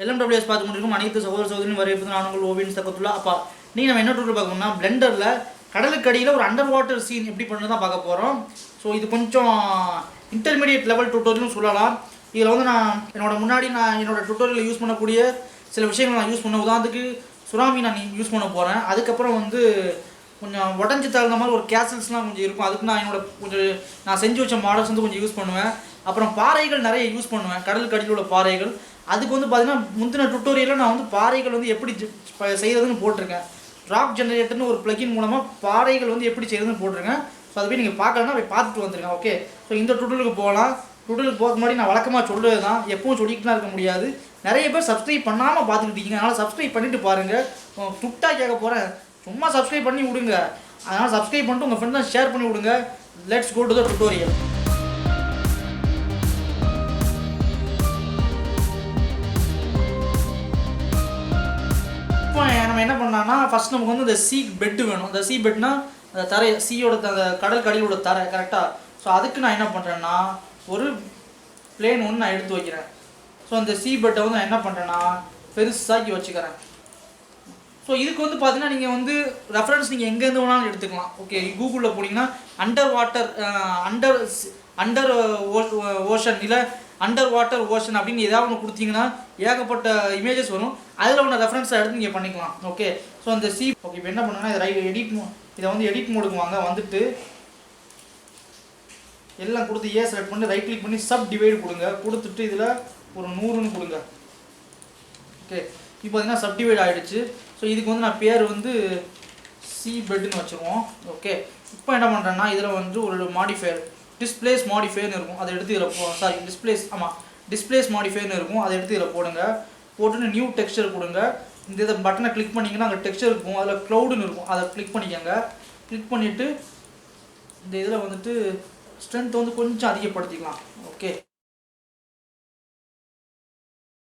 LMWS பார்த்து கொண்டிருக்கும் அனைத்து சகோதர சகோதரியும் வரவேற்பது நான் உங்கள் ஓவியன் தக்கத்துள்ளா. அப்பா நீ நம்ம என்ன டூரில் பார்க்கணும்னா பிளெண்டரில் கடலுக்கு அடியில் ஒரு அண்டர் வாட்டர் சீன் எப்படி பண்ணுறது தான் பார்க்க போகிறோம். ஸோ இது கொஞ்சம் இன்டர்மீடியட் லெவல் டுட்டோரியல்னு சொல்லலாம். இதில் வந்து நான் என்னோட டுட்டோரியலில் யூஸ் பண்ணக்கூடிய சில விஷயங்கள் நான் யூஸ் பண்ண, உதாரணத்துக்கு சுறாமி நான் யூஸ் பண்ண போகிறேன். அதுக்கப்புறம் வந்து கொஞ்சம் உடஞ்சி தகுந்த மாதிரி ஒரு கேசல்ஸ்லாம் கொஞ்சம் இருக்கும். அதுக்கு நான் செஞ்சு வச்ச மாடல்ஸ் வந்து கொஞ்சம் யூஸ் பண்ணுவேன். அப்புறம் பாறைகள் நிறைய யூஸ் பண்ணுவேன், கடலுக்கு அடியில் உள்ள பாறைகள். அதுக்கு வந்து பார்த்தீங்கன்னா முந்தின டுட்டோரியலில் நான் வந்து பாறைகள் வந்து எப்படி செய்கிறதுன்னு போட்டிருக்கேன். ராக் ஜெனரேட்டர்னு ஒரு பிளகின் மூலமாக பாறைகள் வந்து எப்படி செய்கிறதுன்னு போட்டிருக்கேன். ஸோ அதை போய் நீங்கள் பார்க்கலன்னா போய் பார்த்துட்டு வந்துருங்க. ஓகே, ஸோ இந்த டுட்டோரியலுக்கு போகலாம். டுட்டோரியலுக்கு போகிறதுக்கு முன்னாடி நான் வழக்கமாக சொல்கிறது தான், எப்பவும் சொல்லிக்கிட்டுலாம் இருக்க முடியாது. நிறைய பேர் சப்ஸ்கிரைப் பண்ணாமல் பார்த்துக்கிட்டீங்க, அதனால் சப்ஸ்கிரைப் பண்ணிவிட்டு பாருங்கள். துட்டாக கேட்க போகிறேன், சும்மா சப்ஸ்கிரைப் பண்ணி விடுங்க. அதனால் சப்ஸ்கிரைப் பண்ணிட்டு உங்கள் ஃப்ரெண்ட்ஸ் தான் ஷேர் பண்ணி விடுங்க. Let's go to the tutorial. இப்போ நம்ம என்ன பண்ணான்னா, ஃபஸ்ட் நமக்கு வந்து இந்த சீ பெட்டு வேணும். இந்த சீ பெட்னா அந்த தரை, சீயோட அந்த கடல் கடியோட தரை, கரெக்டாக. ஸோ அதுக்கு நான் என்ன பண்ணுறேன்னா ஒரு பிளேன் ஒன்று நான் எடுத்து வைக்கிறேன். ஸோ அந்த சீ பெட்டை வந்து நான் என்ன பண்ணுறேன்னா பெருசாக்கி வச்சுக்கிறேன். ஸோ இதுக்கு வந்து பார்த்தீங்கன்னா நீங்கள் வந்து ரெஃபரன்ஸ் நீங்கள் எங்கேருந்து வேணாலும் எடுத்துக்கலாம். ஓகே, கூகுளில் போனீங்கன்னா அண்டர் ஓஷன் இல்லை அண்டர் வாட்டர் ஓஷன் அப்படின்னு ஏதாவது ஒன்று கொடுத்தீங்கன்னா ஏகப்பட்ட இமேஜஸ் வரும். அதில் ஒன்று ரெஃபரன்ஸாக எடுத்து நீங்கள் பண்ணிக்கலாம். ஓகே, ஸோ அந்த ஓகே, இப்போ என்ன பண்ணுன்னா இதை வந்து எடிட் மோடுக்கு வாங்க. வந்துட்டு எல்லாம் கொடுத்து செலக்ட் பண்ணி ரைட் கிளிக் பண்ணி சப் டிவைடு கொடுங்க. கொடுத்துட்டு இதில் ஒரு 100ன்னு கொடுங்க. ஓகே, இப்போ பார்த்தீங்கன்னா சப் டிவைட் ஆகிடுச்சு. ஸோ இதுக்கு வந்து நான் பேர் வந்து சி பெட்டுன்னு வச்சுருவோம். ஓகே, இப்போ என்ன பண்ணுறேன்னா இதில் வந்து ஒரு மாடிஃபயர் டிஸ்பிளேஸ் மாடிஃபயர்னு இருக்கும், அதை எடுத்து இதில் டிஸ்பிளேஸ் மாடிஃபயர்னு இருக்கும், அதை எடுத்து இதில் போடுங்க. போட்டுன்னு நியூ டெக்ஸ்சர் கொடுங்க. இந்த பட்டனை கிளிக் பண்ணிங்கன்னா அங்கே டெக்ஸ்சர் இருக்கும், அதில் க்ளவுடுன்னு இருக்கும், அதை கிளிக் பண்ணிக்கோங்க. கிளிக் பண்ணிவிட்டு இந்த இதில் வந்துட்டு ஸ்ட்ரென்த் வந்து கொஞ்சம் அதிகப்படுத்திக்கலாம். ஓகே,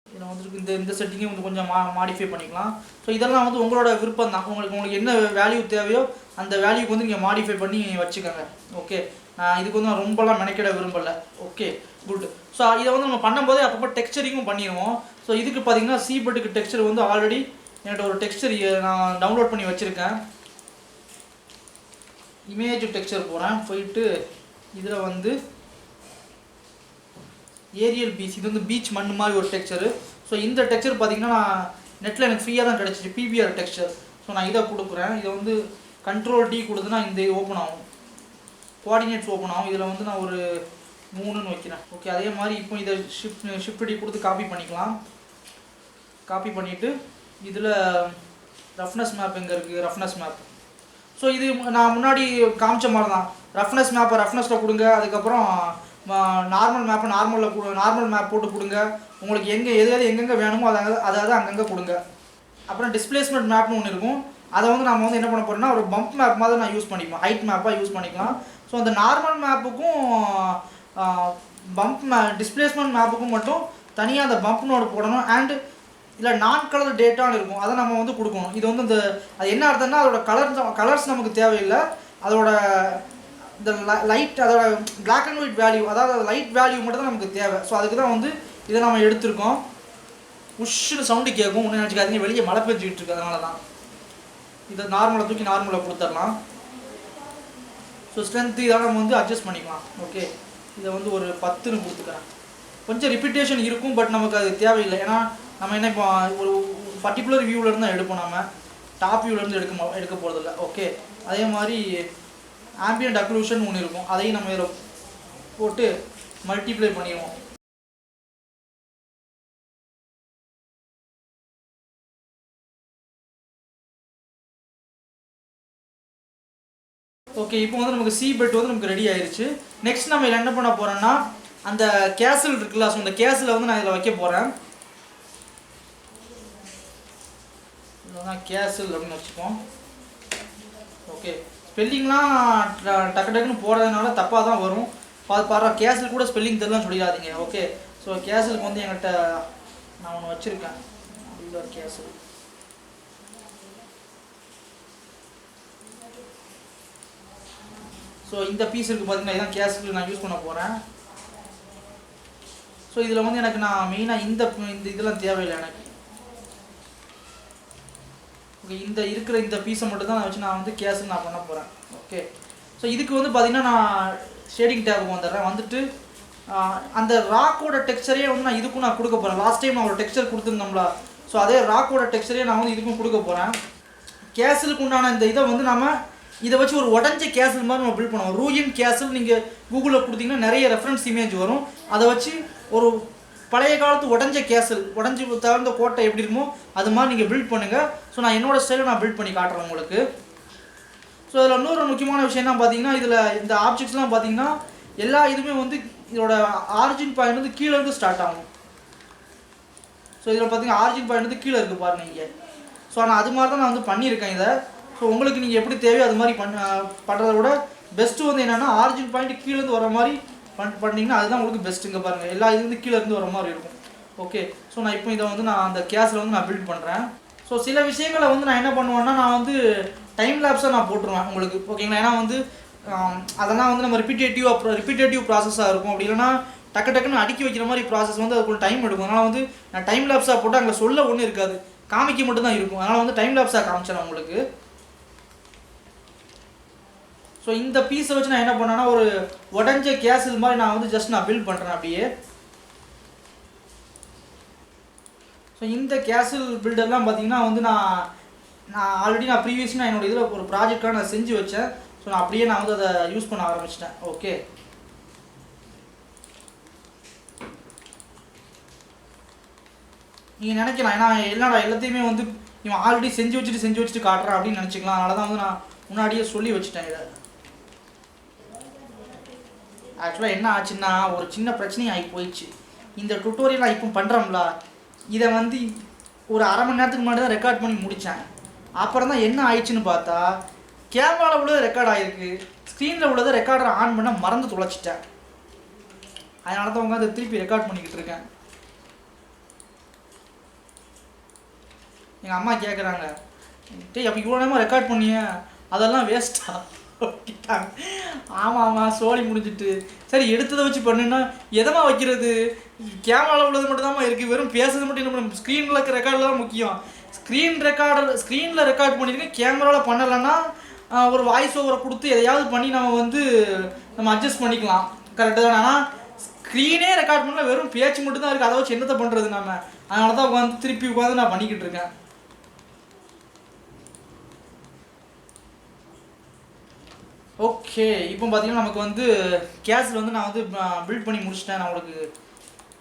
இதில் வந்துட்டு இந்த செட்டிங்கை வந்து கொஞ்சம் மாடிஃபை பண்ணிக்கலாம். ஸோ இதெல்லாம் வந்து உங்களோட விருப்பம் தான். உங்களுக்கு என்ன வேல்யூ தேவையோ அந்த வேல்யூக்கு வந்து நீங்கள் மாடிஃபை பண்ணி வச்சுக்கோங்க. ஓகே, நான் இதுக்கு வந்து நான் ரொம்பலாம் மெனக்கிட விரும்பலை. Okay, good. ஸோ இதை வந்து நம்ம பண்ணும்போதே அப்பப்போ டெக்ஸ்சரிங்கும் பண்ணிடுவோம். ஸோ இதுக்கு பார்த்தீங்கன்னா சி பெட்டுக்கு டெக்ஸ்சர் வந்து ஆல்ரெடி என்கிட்ட ஒரு டெக்ஸ்சர் நான் டவுன்லோட் பண்ணி வச்சுருக்கேன். இமேஜ் டெக்ஸ்சர் போகிறேன். போயிட்டு இதில் வந்து ஏரியல் பீச், இது வந்து பீச் மண் மாதிரி ஒரு டெக்ஸ்சரு. ஸோ இந்த டெக்ஸ்சர் பார்த்தீங்கன்னா நான் நெட்டில் எனக்கு ஃப்ரீயாக தான் கிடச்சிச்சு, பிபிஆர் டெக்ஸ்சர். ஸோ நான் இதை கொடுக்குறேன். இதை வந்து கண்ட்ரோல் டி கொடுத்துனா இந்த ஓப்பன் ஆகும், கோஆர்டினேட்ஸ் ஓப்பன் ஆகும். இதில் வந்து நான் ஒரு 3ன்னு வைக்கிறேன். ஓகே, அதே மாதிரி இப்போ இதை ஷிஃப்ட் டி கொடுத்து காப்பி பண்ணிக்கலாம். காப்பி பண்ணிவிட்டு இதில் ரஃப்னஸ் மேப் எங்கே இருக்குது, ரஃப்னஸ் மேப். ஸோ இது நான் முன்னாடி காமிச்ச மாதிரி தான். ரஃப்னஸ் மேப்பை ரஃப்னஸில் கொடுங்க. அதுக்கப்புறம் நார்மல் மேப்பை நார்மல் மேப் போட்டு கொடுங்க. உங்களுக்கு எங்கெங்கே வேணுமோ அதாவது அங்கங்கே கொடுங்க. அப்புறம் டிஸ்பிளேஸ்மெண்ட் மேப்னு ஒன்று இருக்கும், அதை வந்து நம்ம வந்து என்ன பண்ண போகிறோம்னா ஒரு பம்ப் மேப் மாதிரி நான் யூஸ் பண்ணிப்போம், ஹைட் மேப்பாக யூஸ் பண்ணிக்கலாம். ஸோ அந்த நார்மல் மேப்புக்கும் டிஸ்பிளேஸ்மெண்ட் மேப்புக்கும் மட்டும் தனியாக அந்த பம்ப் நோடு போடணும். அண்ட் இல்லை நான் கலர் டேட்டான்னு இருக்கும், அதை நம்ம வந்து கொடுக்கணும். இது வந்து அது என்ன அர்த்தம்னா அதோட கலர்ஸ் நமக்கு தேவையில்லை, அதோட இந்த அதோட பிளாக் அண்ட் ஒயிட் வேல்யூ, அதாவது லைட் வேல்யூ மட்டும் தான் நமக்கு தேவை. ஸோ அதுக்கு தான் வந்து இதை நம்ம எடுத்திருக்கோம். உஷ்ஷுன்னு சவுண்டு கேட்கும், ஒன்று நினச்சிக்காதீங்க, வெளியே மழை பெஞ்சிக்கிட்டு இருக்கு, அதனால தான். இதை நார்மலாக தூக்கி நார்மலாக கொடுத்துடலாம். ஸோ ஸ்ட்ரென்த்து இதெல்லாம் நம்ம வந்து அட்ஜஸ்ட் பண்ணிக்கலாம். ஓகே, இதை வந்து ஒரு 10ன்னு கொடுத்துக்கிறேன். கொஞ்சம் ரிப்பீட்டேஷன் இருக்கும், பட் நமக்கு அது தேவையில்லை. ஏன்னா நம்ம என்ன இப்போ ஒரு பர்டிகுலர் வியூவிலேருந்து தான் எடுப்போம், நம்ம டாப் வியூவிலேருந்து எடுக்க போகிறதில்ல. ஓகே, அதே மாதிரி ஆம்பியன்ட் அக்ளூஷன் ஒன்று இருக்கும், அதையும் நம்ம இதில் போட்டு மல்டிப்ளை பண்ணிடுவோம். ஓகே, இப்போ வந்து நமக்கு சி பெட் வந்து நமக்கு ரெடி ஆயிடுச்சு. நெக்ஸ்ட் நம்ம இதில் என்ன பண்ண போகிறோன்னா அந்த கேசல் இருக்குல்ல, ஸோ அந்த கேஸில் வந்து நான் இதில் வைக்க போகிறேன். இதுதான் கேசல் அப்படின்னு வச்சுப்போம். ஓகே, ஸ்பெல்லிங்லாம் டக்கு டக்குன்னு போடுறதுனால தப்பாக தான் வரும். பாரு, கேசல் கூட ஸ்பெல்லிங் தெரியலன்னு சொல்லிடாதீங்க. ஓகே, ஸோ கேசலுக்கு வந்து என்கிட்ட நான் ஒன்று வச்சுருக்கேன், ஒரு கேசல். ஸோ இந்த பீஸ் இருக்குது பார்த்தீங்கன்னா, இதான் கேஸுக்கு நான் யூஸ் பண்ண போகிறேன். ஸோ இதில் வந்து எனக்கு நான் மெயினாக இந்த இதெல்லாம் தேவையில்லை எனக்கு. ஓகே, இந்த பீஸை மட்டும் தான் நான் வச்சு நான் வந்து கேஸில் நான் பண்ண போகிறேன். ஓகே, ஸோ இதுக்கு வந்து பார்த்திங்கன்னா நான் ஷேடிங் டேபுக்கு வந்துடுறேன். வந்துட்டு அந்த ராக்கோட டெக்ஸ்சரே வந்து நான் இதுக்கும் நான் கொடுக்க போகிறேன். லாஸ்ட் டைம் நான் ஒரு டெக்ஸ்சர் கொடுத்துருந்தோம்ல, ஸோ அதே ராக்கோட டெக்ஸ்சரே நான் வந்து இதுக்கும் கொடுக்க போகிறேன். கேஸலுக்கு உண்டான இந்த இதை வந்து நம்ம இதை வச்சு ஒரு உடஞ்ச கேஸல் மாதிரி நம்ம பில்ட் பண்ணுவோம். ரூயின் கேஸல் நீங்கள் கூகுளில் கொடுத்தீங்கன்னா நிறைய ரெஃபரன்ஸ் இமேஜ் வரும். அதை வச்சு ஒரு பழைய காலத்து உடஞ்ச கேஸல், உடஞ்சி தகுந்த கோட்டை எப்படி இருக்குமோ அது மாதிரி நீங்கள் பில்ட் பண்ணுங்கள். ஸோ நான் என்னோடய ஸ்டைலில் நான் பில்ட் பண்ணி காட்டுறேன் உங்களுக்கு. ஸோ இதில் இன்னொரு முக்கியமான விஷயம் என்ன பார்த்தீங்கன்னா, இதில் இந்த ஆப்ஜெக்ட்ஸ்லாம் பார்த்தீங்கன்னா எல்லா இதுவுமே வந்து இதோட ஆரிஜின் பாயிண்ட் வந்து கீழேருந்து ஸ்டார்ட் ஆகும். ஸோ இதில் பார்த்தீங்கன்னா ஆரிஜின் பாயிண்ட் வந்து கீழே இருக்குது பாருங்கள் இங்கே. ஸோ நான் அது மாதிரி தான் நான் வந்து பண்ணியிருக்கேன் இதை. ஸோ உங்களுக்கு நீங்கள் எப்படி தேவையோ அது மாதிரி பண்ணுறத விட பெஸ்ட்டு வந்து என்னென்னா ஆரிஜின் பாயிண்ட் கீழேருந்து வர மாதிரி பண்ணிங்கன்னா அதுதான் உங்களுக்கு பெஸ்ட்டுங்க பாருங்கள். எல்லா இது வந்து கீழேருந்து வர மாதிரி இருக்கும். ஓகே, ஸோ நான் இப்போ இதை வந்து நான் அந்த கேஸில் வந்து நான் பில்ட் பண்ணுறேன். ஸோ சில விஷயங்களை வந்து நான் என்ன பண்ணுவேன்னா, நான் வந்து டைம் லேப்ஸாக நான் போட்டுருவேன் உங்களுக்கு. ஓகேங்களா, ஏன்னா வந்து அதெல்லாம் வந்து நம்ம ரிப்பீட்டேட்டிவ் ப்ராசஸாக இருக்கும். அப்படி இல்லைன்னா டக்குன்னு அடுக்கி வைக்கிற மாதிரி ப்ராசஸ் வந்து அதுக்கு டைம் எடுக்கும். அதனால் வந்து நான் டைம் லேப்ஸாக போட்டு அங்கே சொல்ல ஒன்றும் இருக்காது, காமிக்க மட்டும் தான் இருக்கும். அதனால் வந்து டைம் லேப்ஸாக காமிச்சேன் உங்களுக்கு. ஸோ இந்த பீஸை வச்சு நான் என்ன பண்ணேன்னா ஒரு உடஞ்ச கேஸல் மாதிரி நான் வந்து ஜஸ்ட் நான் பில்ட் பண்ணுறேன் அப்படியே. ஸோ இந்த கேஸல் பில்டர்லாம் பார்த்தீங்கன்னா வந்து நான் ஆல்ரெடி நான் ப்ரீவியஸ்லி நான் என்னோட இதில் ஒரு ப்ராஜெக்டாக நான் செஞ்சு வச்சேன். ஸோ நான் அப்படியே நான் வந்து அதை யூஸ் பண்ண ஆரம்பிச்சிட்டேன். ஓகே, நீங்கள் நினைக்கலாம் ஏன்னா எல்லாத்தையுமே வந்து இவன் ஆல்ரெடி செஞ்சு வச்சுட்டு காட்டுறான் அப்படின்னு நினச்சிக்கலாம். அதனால தான் வந்து நான் முன்னாடியே சொல்லி வச்சுட்டேன் இதை. ஆக்சுவலாக என்ன ஆச்சுன்னா ஒரு சின்ன பிரச்சனையும் ஆகி போயிடுச்சு. இந்த டுட்டோரியல் நான் இப்போ பண்ணுறோம்ல, இதை வந்து ஒரு அரை மணி நேரத்துக்கு முன்னாடி தான் ரெக்கார்ட் பண்ணி முடித்தேன். அப்புறம் தான் என்ன ஆயிடுச்சுன்னு பார்த்தா கேமராவில் உள்ளது ரெக்கார்ட் ஆகிருக்கு, ஸ்க்ரீனில் உள்ளதை ரெக்கார்டரை ஆன் பண்ண மறந்து தொலைச்சிட்டேன். அதனால தான் உங்க அதை திருப்பி ரெக்கார்ட் பண்ணிக்கிட்டு இருக்கேன். எங்கள் அம்மா கேட்குறாங்க, டேய் அப்போ இவ்வளோ நேரமாக ரெக்கார்ட் பண்ணிய அதெல்லாம் வேஸ்ட்டா கேட்டாங்க. ஆமாம் சோழி முடிஞ்சிட்டு. சரி எடுத்ததை வச்சு பண்ணுன்னா எதமா வைக்கிறது, கேமராவில் உள்ளது மட்டும் தான் இருக்குது, வெறும் பேசுறது மட்டும் என்ன பண்ண, ஸ்க்ரீனில் இருக்க ரெக்கார்டில் தான் முக்கியம். ஸ்க்ரீனில் ரெக்கார்ட் பண்ணியிருக்கேன், கேமராவில் பண்ணலைன்னா ஒரு வாய்ஸ் ஓவரை கொடுத்து எதையாவது பண்ணி நம்ம அட்ஜஸ்ட் பண்ணிக்கலாம். கரெக்டாக தான். ஆனால் ஸ்க்ரீனே ரெக்கார்ட் பண்ணல, வெறும் பேச்சு மட்டும் தான் இருக்குது, அதை வச்சு என்னத்தை பண்ணுறது நம்ம. அதனால தான் உட்காந்து திருப்பி உட்காந்து நான் பண்ணிக்கிட்டு இருக்கேன். ஓகே, இப்போ பார்த்தீங்கன்னா நமக்கு வந்து கேஸில் வந்து நான் வந்து பில்ட் பண்ணி முடிச்சிட்டேன். நான் உங்களுக்கு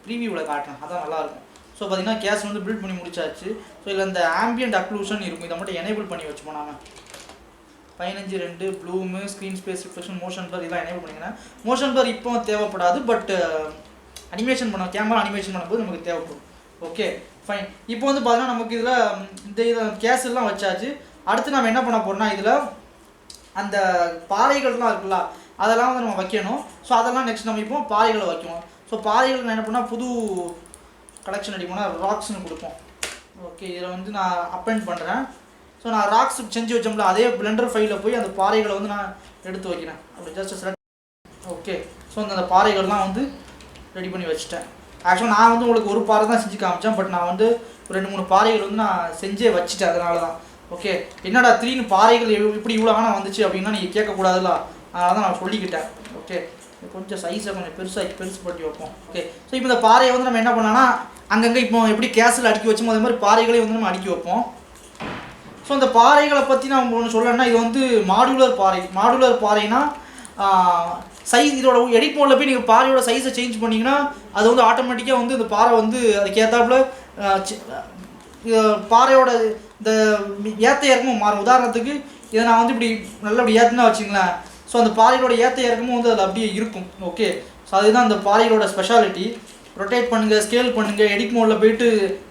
ப்ரீவியூவில் காட்டுறேன், அதான் நல்லாயிருக்கும். ஸோ பார்த்தீங்கன்னா கேஸ் வந்து பில்ட் பண்ணி முடிச்சாச்சு. ஸோ இதில் இந்த ஆம்பியன்ட் அக்ளூஷன் இருக்கும், இதை மட்டும் எனேபிள் பண்ணி வச்சுப்போம். நாம 15:2 ப்ளூமு, screen space reflection, motion blur இதெல்லாம் எனேபிள் பண்ணிக்கிறேன். மோஷன் பிளர் இப்போ தேவைப்படாது, பட் அனிமேஷன் கேமரா அனிமேஷன் பண்ணும்போது நமக்கு தேவைப்படும். Okay fine. இப்போ வந்து பார்த்தீங்கன்னா நமக்கு இதில் கேஸ் எல்லாம் வச்சாச்சு. அடுத்து நம்ம என்ன பண்ண போகிறோம்னா இதில் அந்த பாறைகள்லாம் இருக்குல்ல அதெல்லாம் வந்து நம்ம வைக்கணும். ஸோ அதெல்லாம் நெக்ஸ்ட் நம்ம இப்போ பாறைகளை வைக்கணும். ஸோ பாறைகள் நான் என்ன பண்ணால் புது கலெக்ஷன் அடிப்போம்னா ராக்ஸ்னு கொடுப்போம். ஓகே, இதில் வந்து நான் அப்பெண்ட் பண்ணுறேன். ஸோ நான் ராக்ஸ் செஞ்சு வச்சோம்ல அதே பிளெண்டர் ஃபைலில் போய் அந்த பாறைகளை வந்து நான் எடுத்து வைக்கிறேன். அப்படி ஜஸ்ட் செலக்ட். ஓகே, ஸோ அந்த பாறைகள்லாம் வந்து ரெடி பண்ணி வச்சுட்டேன். ஆக்சுவலாக நான் வந்து உங்களுக்கு ஒரு பாறை தான் செஞ்சு காமிச்சேன், பட் நான் வந்து ஒரு 2-3 பாறைகள் வந்து நான் செஞ்சே வச்சுட்டேன். அதனால தான் ஓகே என்னடா 3 பாறைகள் இப்படி இவ்வளோ ஆனால் வந்துச்சு அப்படின்னா நீங்கள் கேட்கக்கூடாதுல்ல, அதனால தான் நான் சொல்லிக்கிட்டேன். ஓகே, கொஞ்சம் சைஸை கொஞ்சம் பெருசு பண்ணி வைப்போம். ஓகே, ஸோ இப்போ இந்த பாறையை வந்து நம்ம என்ன பண்ணோன்னா அங்கங்கே இப்போ எப்படி கேஸில் அடுக்கி வச்சோமோ அதே மாதிரி பாறைகளையும் வந்து நம்ம அடுக்கி வைப்போம். ஸோ இந்த பாறைகளை பற்றி நான் ஒன்று சொல்லணும்னா இது வந்து மாடுலர் பாறைனா சைஸ் இதோட எடிட் மோடில் போய் நீங்கள் பாறையோட சைஸை சேஞ்ச் பண்ணிங்கன்னா அது வந்து ஆட்டோமேட்டிக்காக வந்து இந்த பாறை வந்து அதுக்கேற்றாப்புல பாறையோட இந்த ஏற்ற இறக்கமும் மாறும். உதாரணத்துக்கு இதை நான் வந்து இப்படி நல்லபடி ஏற்றுனா வச்சுங்களேன். ஸோ அந்த பாறையோட ஏற்ற இறக்கமும் வந்து அதில் அப்படியே இருக்கும். ஓகே, ஸோ அதுதான் அந்த பாறையோட ஸ்பெஷாலிட்டி. ரொட்டேட் பண்ணுங்கள், ஸ்கேல் பண்ணுங்கள், எடிட் மோடில் போய்ட்டு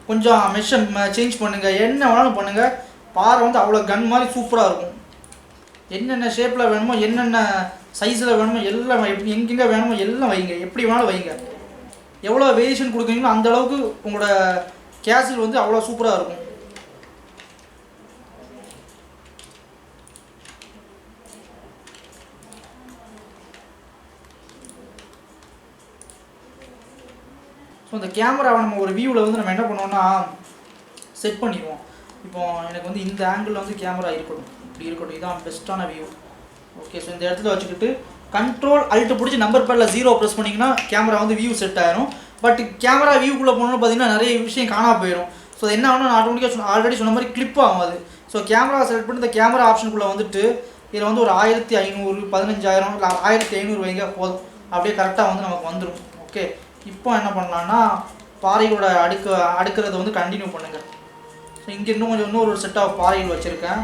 கொஞ்சம் மெஷர் சேஞ்ச் பண்ணுங்கள், என்ன வேணாலும் பண்ணுங்கள். பாறை வந்து அவ்வளோ கன் மாதிரி சூப்பராக இருக்கும். என்னென்ன ஷேப்பில் வேணுமோ என்னென்ன சைஸில் வேணுமோ எல்லாம் எங்கெங்கே வேணுமோ எல்லாம் வைங்க, எப்படி வேணாலும் வைங்க. எவ்வளோ வேரியேஷன் கொடுக்குறீங்களோ அந்தளவுக்கு உங்களோட கேஸில் வந்து அவ்வளோ சூப்பராக இருக்கும். ஸோ இந்த கேமராவை நம்ம ஒரு வியூவில் வந்து நம்ம என்ன பண்ணுவோம்னா செட் பண்ணிடுவோம். இப்போ எனக்கு வந்து இந்த ஆங்கிளில் வந்து கேமரா இருக்கட்டும், இப்படி இருக்கட்டும், இதுதான் பெஸ்ட்டான வியூ. ஓகே, ஸோ இந்த இடத்துல வச்சுக்கிட்டு கண்ட்ரோல் அல்ட்டு பிடிச்சி நம்பர் பேடில் 0 ப்ரெஸ் பண்ணிங்கன்னா கேமரா வந்து வியூ செட் ஆயிரும். பட் கேமரா வியூக்குள்ளே போனோம்னு பார்த்தீங்கன்னா நிறைய விஷயம் காணாமல் போயிடும். ஸோ என்ன ஆகணும், ஆட்டோமேட்டிக்காக ஆல்ரெடி சொன்ன மாதிரி கிளிப் ஆகும் அது. ஸோ கேமரா செலக்ட் பண்ணி இந்த கேமரா ஆப்ஷனுக்குள்ளே வந்துட்டு இதில் வந்து ஒரு 1500 15000 இல்லை 1500 வைங்க போதும், அப்படியே கரெக்டாக வந்து நமக்கு வந்துடும். ஓகே, இப்போ என்ன பண்ணலான்னா பாறையோட அடுக்கிறத வந்து கண்டினியூ பண்ணுங்கள். ஸோ இங்கே இன்னொரு செட் ஆஃப் பாறைகள் வச்சுருக்கேன்.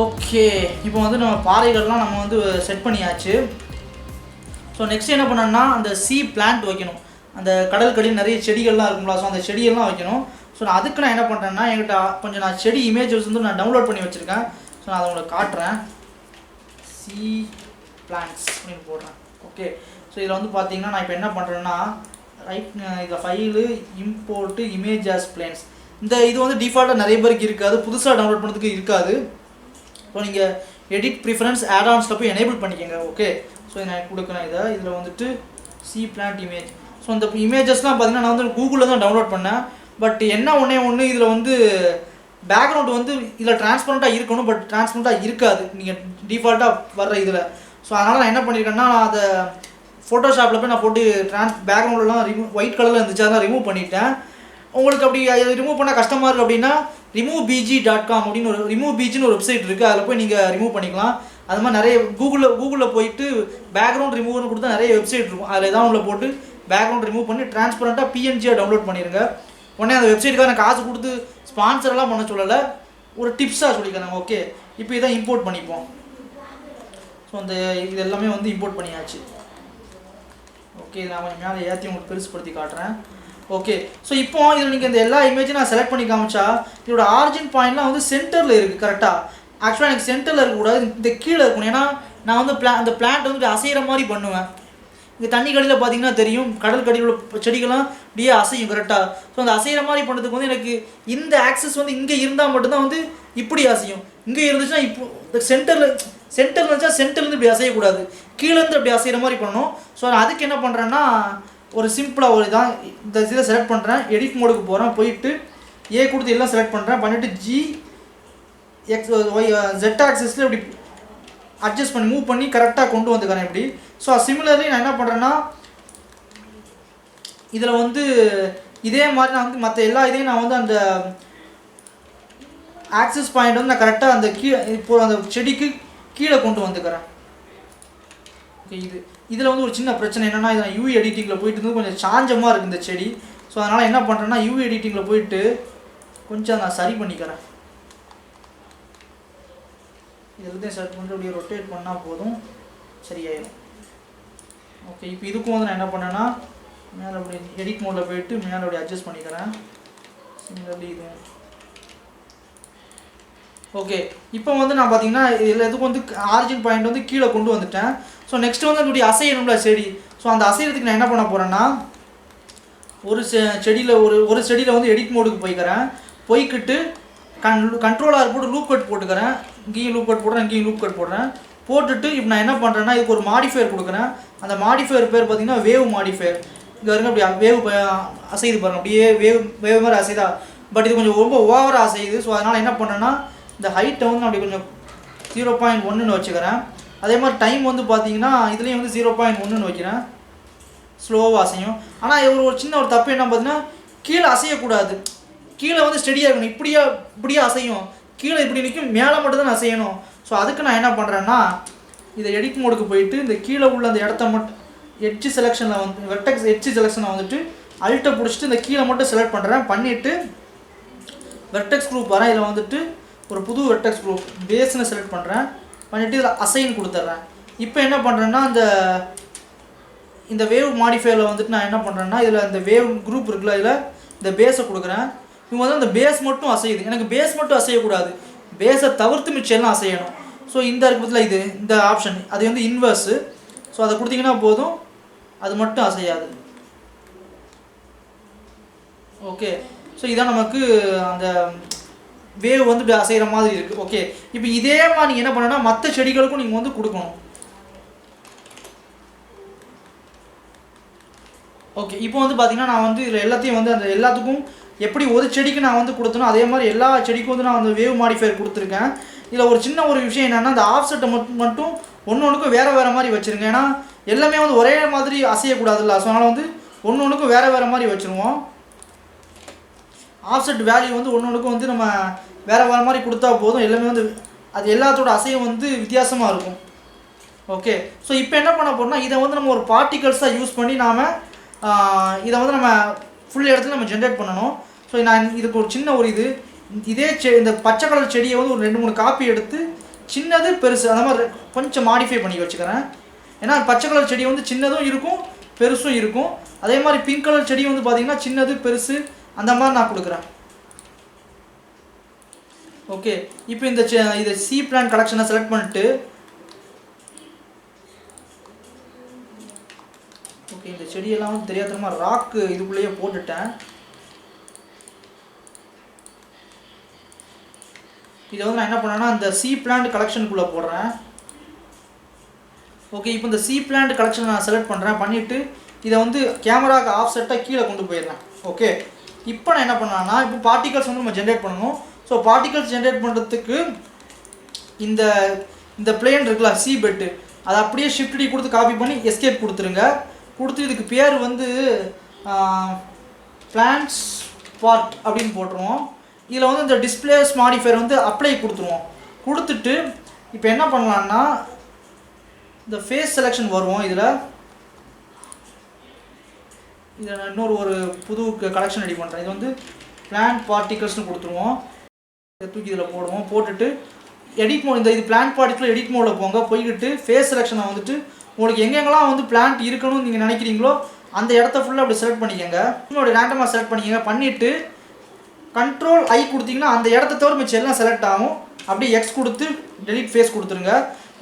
ஓகே, இப்போ வந்து நம்ம பாறைகள்லாம் நம்ம வந்து செட் பண்ணியாச்சு. ஸோ நெக்ஸ்ட் என்ன பண்ணோம்னா அந்த பிளான்ட் வைக்கணும். அந்த கடற்கரையில் நிறைய செடிகள்லாம் இருக்கும்ல, ஸோ அந்த செடியெல்லாம் வைக்கணும். ஸோ நான் அதுக்கு நான் என்ன பண்ணுறேன்னா என்கிட்ட கொஞ்சம் நான் செடி இமேஜஸ் வந்து நான் டவுன்லோட் பண்ணி வச்சுருக்கேன். ஸோ நான் அதை உங்களுக்கு காட்டுறேன். பிளான்ட்ஸ் அப்படின்னு போடுறேன். ஓகே, ஸோ இதில் வந்து பார்த்தீங்கன்னா நான் இப்போ என்ன பண்ணுறேன்னா இதை file import image as planes. இது வந்து டிஃபால்ட்டாக நிறைய பேருக்கு இருக்காது, புதுசாக டவுன்லோட் பண்ணுறதுக்கு இருக்காது. ஸோ நீங்கள் எடிட் ப்ரிஃபரன்ஸ் ஆடான்ஸில் போய் எனேபிள் பண்ணிக்கோங்க. ஓகே, ஸோ நான் கொடுக்குறேன் இதில் வந்துட்டு பிளான்ட் இமேஜ். ஸோ இந்த இமேஜஸ்லாம் பார்த்தீங்கன்னா நான் வந்து கூகுளில் தான் டவுன்லோட் பண்ணேன். பட் என்ன ஒன்று இதில் வந்து பேக்ரவுண்ட் வந்து இதில் டிரான்ஸ்பரண்ட்டாக இருக்கணும், பட் டிரான்ஸ்பரண்ட்டாக இருக்காது நீங்கள் டிஃபால்ட்டாக வர்ற இதில். ஸோ அதனால் நான் என்ன பண்ணியிருக்கேன்னா அதை ஃபோட்டோஷாப்பில் போய் நான் போட்டு பேக்ரவுண்டெலாம் ஒயிட் கலரில் இருந்துச்சு, அதெல்லாம் ரிமூவ் பண்ணிட்டேன். உங்களுக்கு அப்படி ரிமூவ் பண்ணால் கஷ்டமாக இருக்குது அப்படின்னா removebg.com அப்படின்னு ஒரு removebgன்னு ஒரு வெப்சைட் இருக்குது, அதில் போய் நீங்கள் ரிமூவ் பண்ணிக்கலாம். அது மாதிரி நிறைய கூகுளில் போயிட்டு பேக்ரவுண்ட் ரிமூவ்னு கொடுத்தா நிறைய வெப்சைட் இருக்கும், அதில் ஏதாவது ஒன்றில் போட்டு பேக்ரவுண்ட் ரிமூவ் பண்ணி டிரான்ஸ்பரண்ட்டாக பிஎன்ஜியாக டவுன்லோட் பண்ணிடுங்க. உடனே அந்த வெப்சைட்டுக்காக காசு கொடுத்து ஸ்பான்சரெல்லாம் பண்ண சொல்லலை, ஒரு டிப்ஸாக சொல்லிக்கிறேன். ஓகே, இப்போ இதை இம்போர்ட் பண்ணிப்போம். ஸோ இது எல்லாமே வந்து இம்போர்ட் பண்ணியாச்சு. ஓகே, நான் கொஞ்சம் மேலே ஏற்றி உங்களுக்கு பெருசுப்படுத்தி காட்டுறேன். ஓகே, ஸோ இப்போ இதில் நீங்கள் இந்த எல்லா இமேஜும் நான் செலக்ட் பண்ணி காமிச்சா இதோட ஆரிஜின் பாயிண்ட்லாம் வந்து சென்டரில் இருக்குது கரெக்டாக. ஆக்சுவலாக எனக்கு சென்டரில் இருக்கக்கூடாது, இந்த கீழே இருக்கணும். ஏன்னா நான் வந்து அந்த பிளான்ட் வந்து அசைகிற மாதிரி பண்ணுவேன். இங்கே தண்ணி கடியில் பார்த்தீங்கன்னா தெரியும், கடல் கடியில் உள்ள செடிகள்லாம் அப்படியே அசையும் கரெக்டாக. ஸோ அந்த அசைகிற மாதிரி பண்ணுறதுக்கு வந்து எனக்கு இந்த ஆக்சஸ் வந்து இங்கே இருந்தால் மட்டும்தான் வந்து இப்படி அசையும். இங்கே இருந்துச்சுன்னா இப்போ சென்டரில் இருந்துச்சா சென்டர்லேருந்து இப்படி அசையக்கூடாது, கீழேருந்து அப்படி அசைகிற மாதிரி பண்ணணும். ஸோ நான் அதுக்கு என்ன பண்ணுறேன்னா ஒரு சிம்பிளாக ஒரு இந்த இதை செலக்ட் பண்ணுறேன், எடிட் மோடுக்கு போகிறேன், போயிட்டு கொடுத்து எல்லாம் செலக்ட் பண்ணுறேன், பண்ணிவிட்டு Z ஆக்சஸில் இப்படி அட்ஜஸ்ட் பண்ணி மூவ் பண்ணி கரெக்டாக கொண்டு வந்துக்கிறேன் இப்படி. ஸோ சிமிலர்லி நான் என்ன பண்ணுறேன்னா இதில் வந்து இதே மாதிரி நான் வந்து மற்ற எல்லா இதையும் நான் வந்து அந்த ஆக்சஸ் பாயிண்ட் வந்து நான் கரெக்டாக அந்த இப்போ அந்த செடிக்கு கீழே கொண்டு வந்துக்கிறேன். ஓகே, இதில் வந்து ஒரு சின்ன பிரச்சனை என்னென்னா இதை நான் யூவி எடிட்டிங்கில் போயிட்டு இருந்து கொஞ்சம் சாஞ்சமாக இருக்குது இந்த செடி. ஸோ அதனால் என்ன பண்ணுறேன்னா யூவி எடிட்டிங்கில் போயிட்டு கொஞ்சம் நான் சரி பண்ணிக்கிறேன். இதெல்லாத்தையும் செட் பண்ணிட்டு அப்படியே ரொட்டேட் பண்ணால் போதும், சரியாயிடும். ஓகே, இப்போ இதுக்கும் வந்து நான் என்ன பண்ணேன்னா மேலே அப்படி எடிட் மோடில் போயிட்டு மேலே அப்படி அட்ஜஸ்ட் பண்ணிக்கிறேன். சிமிலர்லி இதுவும் ஓகே. இப்போ வந்து நான் பார்த்தீங்கன்னா இதில் எதுக்கு வந்து ஆரிஜின் பாயிண்ட் வந்து கீழே கொண்டு வந்துட்டேன். ஸோ நெக்ஸ்ட் வந்து என்னுடைய அசையணும்ல செடி. ஸோ அந்த அசைகிறதுக்கு நான் என்ன பண்ண போகிறேன்னா ஒரு செடியில் வந்து எடிட் மோடுக்கு போய்க்கிறேன். போய்கிட்டு கண்ட்ரோல் ஆர் போட்டு லூப் கட் போட்டுக்கிறேன். இங்கேயும் லூப் கட் போடுறேன், இங்கேயும் லூப் கட் போடுறேன். போட்டுட்டு இப்போ நான் என்ன பண்ணுறேன்னா இதுக்கு ஒரு மாடிஃபையர் கொடுக்குறேன். அந்த மாடிஃபையர் பேர் பார்த்தீங்கன்னா வேவ் மாடிஃபையர். இங்கே வருங்க அப்படி வேவ் அசைது பாருங்கள், அப்படியே வேவ் மாதிரி அசைதா. பட் இது கொஞ்சம் ரொம்ப ஓவராக அசையுது. ஸோ அதனால் என்ன பண்ணுறேன்னா இந்த ஹைட்டை வந்து அப்படி கொஞ்சம் 0.1ன்னு வச்சுக்கிறேன். அதே மாதிரி டைம் வந்து பார்த்தீங்கன்னா இதுலேயும் வந்து 0.1ன்னு வைக்கிறேன். ஸ்லோவாக அசையும். ஆனால் ஒரு சின்ன ஒரு தப்பு என்ன பார்த்தீங்கன்னா கீழே அசையக்கூடாது. கீழே வந்து ஸ்டெடியாக இருக்கணும். இப்படியே அசையும். கீழே இப்படி நிற்கும், மேலே மட்டும் தான் அசையணும். ஸோ அதுக்கு நான் என்ன பண்ணுறேன்னா இதை எடிட் மோடுக்கு போயிட்டு இந்த கீழே உள்ள அந்த இடத்த மட்டும் எட்ஜ் செலெக்ஷனில் வந்து வெர்டெக்ஸ் எட்ஜ் செலெக்ஷனை வந்துட்டு அல்ட்டை பிடிச்சிட்டு இந்த கீழே மட்டும் செலக்ட் பண்ணுறேன். பண்ணிவிட்டு வெர்டெக்ஸ் குரூப் வரேன். இதில் வந்துட்டு ஒரு புது வெர்டெக்ஸ் குரூப் பேஸ்ன்னு செலக்ட் பண்ணுறேன். பண்ணிவிட்டு இதில் அசைன் கொடுத்துட்றேன். இப்போ என்ன பண்ணுறேன்னா இந்த வேவ் மாடிஃபையரில் வந்துட்டு நான் என்ன பண்ணுறேன்னா இதில் இந்த வேவ் குரூப் இருக்குல்ல, இதில் இந்த பேஸை கொடுக்குறேன். இவங்க வந்து அந்த பேஸ் மட்டும் அசையுது. எனக்கு பேஸ் மட்டும் அசையக்கூடாது, பேஸை தவிர்த்து மிச்சம் அசையணும். ஸோ இந்த இருக்கிறதுல இந்த ஆப்ஷன் அது வந்து இன்வர்ஸு. ஸோ அதை கொடுத்தீங்கன்னா போதும், அது மட்டும் அசையாது. ஓகே, ஸோ இதான் நமக்கு அந்த வேவ் வந்து இப்படி அசைகிற மாதிரி இருக்குது. ஓகே, இப்போ இதே மாதிரி நீங்கள் என்ன பண்ணணும்னா மற்ற செடிகளுக்கும் நீங்கள் வந்து கொடுக்கணும். ஓகே, இப்போ வந்து பார்த்தீங்கன்னா நான் வந்து இதில் எல்லாத்தையும் வந்து அந்த எல்லாத்துக்கும் எப்படி ஒரு செடிக்கு நான் வந்து கொடுத்தனோ அதே மாதிரி எல்லா செடிக்கும் வந்து நான் வந்து வேவ் மாடிஃபையர் கொடுத்துருக்கேன். இதில் ஒரு சின்ன ஒரு விஷயம் என்னென்னா அந்த ஆஃப்செட்டை மட்டும் ஒன்றுக்கும் வேறு மாதிரி வச்சுருங்க. ஏன்னா எல்லாமே வந்து ஒரே மாதிரி அசையக்கூடாதுல்ல. ஸோ அதனால் வந்து ஒன்றுக்கும் வேறு மாதிரி வச்சுருவோம். ஆஃப்செட் வேல்யூ வந்து ஒன்றுக்கும் வந்து நம்ம வேறு மாதிரி கொடுத்தா போதும். எல்லாமே வந்து அது எல்லாத்தோட அசையும் வந்து வித்தியாசமாக இருக்கும். ஓகே, ஸோ இப்போ என்ன பண்ண போகிறோம்னா இதை வந்து நம்ம ஒரு பார்ட்டிகல்ஸாக யூஸ் பண்ணி நாம் இதை வந்து நம்ம ஃபுல் இடத்துல நம்ம ஜென்ரேட் பண்ணணும். ஸோ நான் இதுக்கு ஒரு சின்ன ஒரு இதே இந்த பச்சை கலர் செடியை வந்து ஒரு 2-3 காப்பி எடுத்து சின்னது பெருசு அந்த மாதிரி கொஞ்சம் மாடிஃபை பண்ணி வச்சுக்கிறேன். ஏன்னா பச்சை கலர் செடி வந்து சின்னதும் இருக்கும் பெருசும் இருக்கும். அதே மாதிரி பிங்க் கலர் செடி வந்து பார்த்திங்கன்னா சின்னது பெருசு அந்த மாதிரி நான் கொடுக்குறேன். ஓகே, இப்போ இதை சி பிளான்ட் கலெக்ஷனை செலக்ட் பண்ணிட்டு ஓகே இந்த செடியெல்லாம் வந்து தெரியாதமா ராக்கு இதுக்குள்ளேயே போட்டுட்டேன். இதை வந்து நான் என்ன பண்ணேன்னா இந்த சி பிளான்ட் கலெக்ஷனுக்குள்ளே போடுறேன். ஓகே, இப்போ இந்த சி பிளான்ட் கலெக்ஷனை நான் செலக்ட் பண்ணுறேன். பண்ணிவிட்டு இதை வந்து கேமராவுக்கு ஆஃப் செட்டாக கீழே கொண்டு போயிடுறேன். ஓகே, இப்போ நான் என்ன பண்ணேன்னா இப்போ பார்ட்டிகல்ஸ் வந்து நம்ம ஜென்ரேட் பண்ணணும். ஸோ பார்ட்டிகல்ஸ் ஜென்ரேட் பண்ணுறதுக்கு இந்த பிளேன் இருக்குல்ல சி பெட்டு அதை அப்படியே ஷிஃப்ட் டி கொடுத்து காப்பி பண்ணி எஸ்கேப் கொடுத்துருங்க. கொடுத்து இதுக்கு பேர் வந்து பிளான்ட்ஸ் பார்ட் அப்படின்னு போட்டுருவோம். இதில் வந்து இந்த டிஸ்பிளேஸ் மாடிஃபையர் வந்து அப்ளை கொடுத்துருவோம். கொடுத்துட்டு இப்போ என்ன பண்ணலான்னா இந்த ஃபேஸ் செலெக்ஷன் வருவோம். இதில் நான் இன்னொரு புது கலெக்ஷன் ரெடி பண்ணுறேன். இது வந்து பிளான்ட் பார்ட்டிகல்ஸ்னு கொடுத்துருவோம். இதை தூக்கி இதில் போடுவோம். போட்டுட்டு எடிட் மோட் இது பிளான்ட் பார்ட்டிகல் எடிட் மோடில் போய்கிட்டு ஃபேஸ் செலெக்ஷனை வந்துட்டு உங்களுக்கு எங்கெங்கெல்லாம் வந்து பிளான்ட் இருக்கணும்னு நீங்கள் நினைக்கிறீங்களோ அந்த இடத்த ஃபுல்லாக அப்படி செலக்ட் பண்ணிக்கோங்க. இன்னொரு ரேண்டமாக செலக்ட் பண்ணிக்கோங்க. பண்ணிவிட்டு கண்ட்ரோல் ஐ கொடுத்தீங்கன்னா அந்த இடத்த தவிர மிச்சம் எல்லாம் செலக்ட் ஆகும். அப்படியே எக்ஸ் கொடுத்து டெலிட் ஃபேஸ் கொடுத்துருங்க.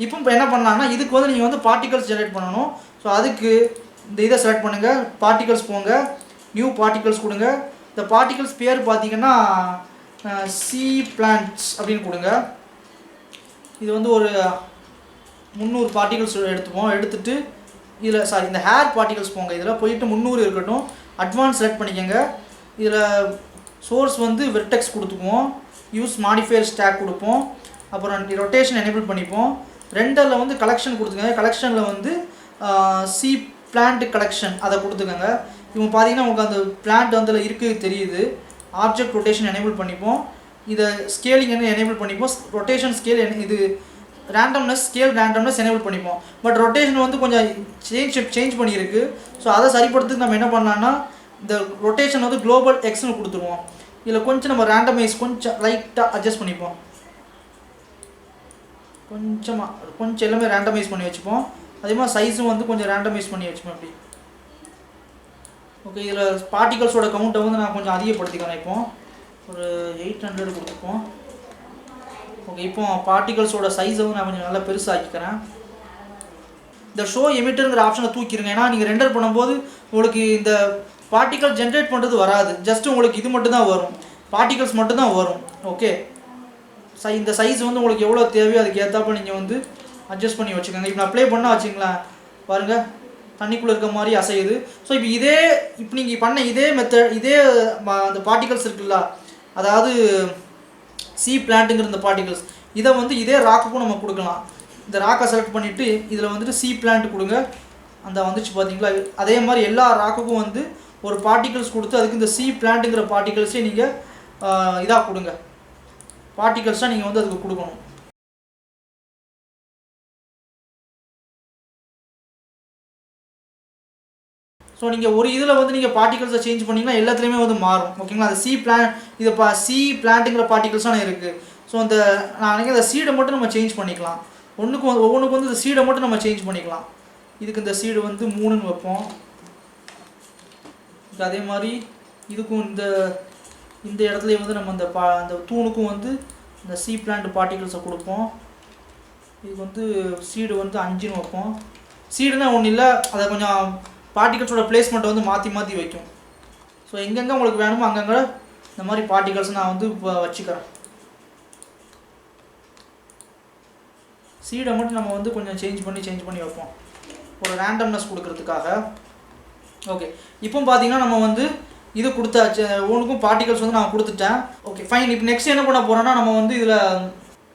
இப்போ என்ன பண்ணலாம்னா இதுக்கு வந்து நீங்கள் வந்து பார்ட்டிகல்ஸ் ஜெனரேட் பண்ணணும். ஸோ அதுக்கு இந்த இதை செலக்ட் பண்ணுங்கள். பார்ட்டிகல்ஸ் போங்க, நியூ பார்ட்டிகல்ஸ் கொடுங்க. இந்த பார்ட்டிகல்ஸ் பேர் பார்த்தீங்கன்னா சி பிளான்ட்ஸ் அப்படின்னு கொடுங்க. இது வந்து ஒரு 300 பார்ட்டிகல்ஸ் எடுத்துப்போம். எடுத்துகிட்டு இதில் இந்த ஹேர் பார்ட்டிகல்ஸ் போங்க. இதில் போயிட்டு 300 இருக்கட்டும். அட்வான்ஸ் செலக்ட் பண்ணிக்கோங்க. இதில் சோர்ஸ் வந்து வெர்டெக்ஸ் கொடுத்துக்குவோம். யூஸ் மாடிஃபையர் ஸ்டாக் கொடுப்போம். அப்புறம் ரொட்டேஷன் எனேபிள் பண்ணிப்போம். ரெண்டரில் வந்து கலெக்ஷன் கொடுத்துக்கோங்க. கலெக்ஷனில் வந்து சி பிளான்ட் கலெக்ஷன் அதை கொடுத்துக்கோங்க. இவங்க பார்த்தீங்கன்னா உங்களுக்கு அந்த பிளான்ட் வந்து இருக்குது தெரியுது. ஆப்ஜெக்ட் ரொட்டேஷன் எனேபிள் பண்ணிப்போம். இதை ஸ்கேலிங் எனேபிள் பண்ணிப்போம். ரொட்டேஷன் ஸ்கேல் இது ஸ்கேல் ரேண்டம்னஸ் எனேபிள் பண்ணிப்போம். பட் ரொட்டேஷன் வந்து கொஞ்சம் சேஞ்ச் பண்ணியிருக்கு. ஸோ அதை சரிப்படுத்துக்கு நம்ம என்ன பண்ணலான்னா இந்த ரொட்டேஷன் வந்து குளோபல் எக்ஸ்னு கொடுத்துருவோம். இதில் கொஞ்சம் நம்ம ரேண்டமைஸ் கொஞ்சம் லைட்டாக அட்ஜஸ்ட் பண்ணிப்போம். கொஞ்சம் எல்லாமே ரேண்டமைஸ் பண்ணி வச்சுப்போம். அதே மாதிரி சைஸும் வந்து கொஞ்சம் ரேண்டமைஸ் பண்ணி வச்சுப்போம். அப்படி ஓகே, இதில் பார்ட்டிகல்ஸோட கவுண்ட்டை வந்து நான் கொஞ்சம் அதிகப்படுத்திக்கிறேன். இப்போ ஒரு 800 கொடுத்துப்போம். ஓகே, இப்போ பார்ட்டிகல்ஸோட சைஸை வந்து நான் கொஞ்சம் நல்லா பெருசாகிக்கிறேன். இந்த ஷோ எமிட்டருங்கிற ஆப்ஷனை தூக்கிடுங்க. ஏன்னா நீங்கள் ரெண்டர் பண்ணும்போது உங்களுக்கு இந்த பார்ட்டிகல் ஜென்ரேட் பண்ணுறது வராது. ஜஸ்ட் உங்களுக்கு இது மட்டும் தான் வரும், பார்ட்டிகல்ஸ் மட்டும் தான் வரும். ஓகே, இந்த சைஸ் வந்து உங்களுக்கு எவ்வளோ தேவையோ அதுக்கு ஏற்றாப்ப நீங்கள் வந்து அட்ஜஸ்ட் பண்ணி வச்சுக்கோங்க. இப்போ நான் அப்ளை பண்ணால் வச்சுங்களேன் பாருங்கள் தண்ணிக்குள்ளே இருக்க மாதிரி அசையுது. ஸோ இப்போ நீங்கள் பண்ண இதே மெத்தட் இதே அந்த பார்ட்டிகல்ஸ் இருக்குல்ல, அதாவது சி பிளான்ட்டுங்கிற இந்த பார்ட்டிகல்ஸ், இதை வந்து இதே ராக்குக்கும் நம்ம கொடுக்கலாம். இந்த ராக்கை செலக்ட் பண்ணிவிட்டு இதில் வந்துட்டு சி பிளான்ட் கொடுங்க, அந்த வந்துச்சு பார்த்தீங்களா. அதே மாதிரி எல்லா ராக்குக்கும் வந்து ஒரு பார்ட்டிகல்ஸ் கொடுத்து அதுக்கு இந்த சி பிளான்ட்டுங்கிற பார்ட்டிகல்ஸே நீங்கள் இதாக கொடுங்க, பார்ட்டிகல்ஸாக நீங்கள் வந்து அதுக்கு கொடுக்கணும். ஸோ நீங்கள் ஒரு இதில் வந்து நீங்கள் பார்ட்டிகல்ஸை சேஞ்ச் பண்ணிங்கன்னா எல்லாத்துலேயுமே வந்து மாறும். ஓகேங்களா. அது இது சி பிளான்ட்டுங்கிற பார்ட்டிகல்ஸான இருக்குது. ஸோ நான் நினைக்கிறேன் அந்த சீடை மட்டும் நம்ம சேஞ்ச் பண்ணிக்கலாம். ஒவ்வொன்றுக்கு வந்து இந்த சீடை மட்டும் நம்ம சேஞ்ச் பண்ணிக்கலாம். இதுக்கு இந்த சீடு வந்து 3ன்னு வைப்போம். அதே மாதிரி இதுக்கும் இந்த இடத்துல வந்து நம்ம அந்த தூணுக்கும் வந்து இந்த சி பிளான்ட் பார்ட்டிகல்ஸை கொடுப்போம். இதுக்கு வந்து சீடு வந்து 5ன்னு வைப்போம். சீடுனா ஒன்றும் இல்லை, அதை கொஞ்சம் பார்ட்டிகல்ஸோட பிளேஸ்மெண்ட்டை வந்து மாற்றி வைக்கும். ஸோ எங்கெங்கே உங்களுக்கு வேணுமோ அங்கங்கே இந்த மாதிரி பார்ட்டிகல்ஸ் நான் வந்து இப்போ வச்சுக்கிறேன். சீடை மட்டும் நம்ம வந்து கொஞ்சம் சேஞ்ச் பண்ணி வைப்போம் ஒரு ரேண்டம்னஸ் கொடுக்கறதுக்காக. ஓகே, இப்போ பார்த்தீங்கன்னா நம்ம வந்து இது கொடுத்தாச்சு, ஒன்றுக்கும் பார்ட்டிகல்ஸ் வந்து நான் கொடுத்துட்டேன். Okay fine. இப்போ நெக்ஸ்ட் என்ன பண்ண போகிறோன்னா நம்ம வந்து இதில்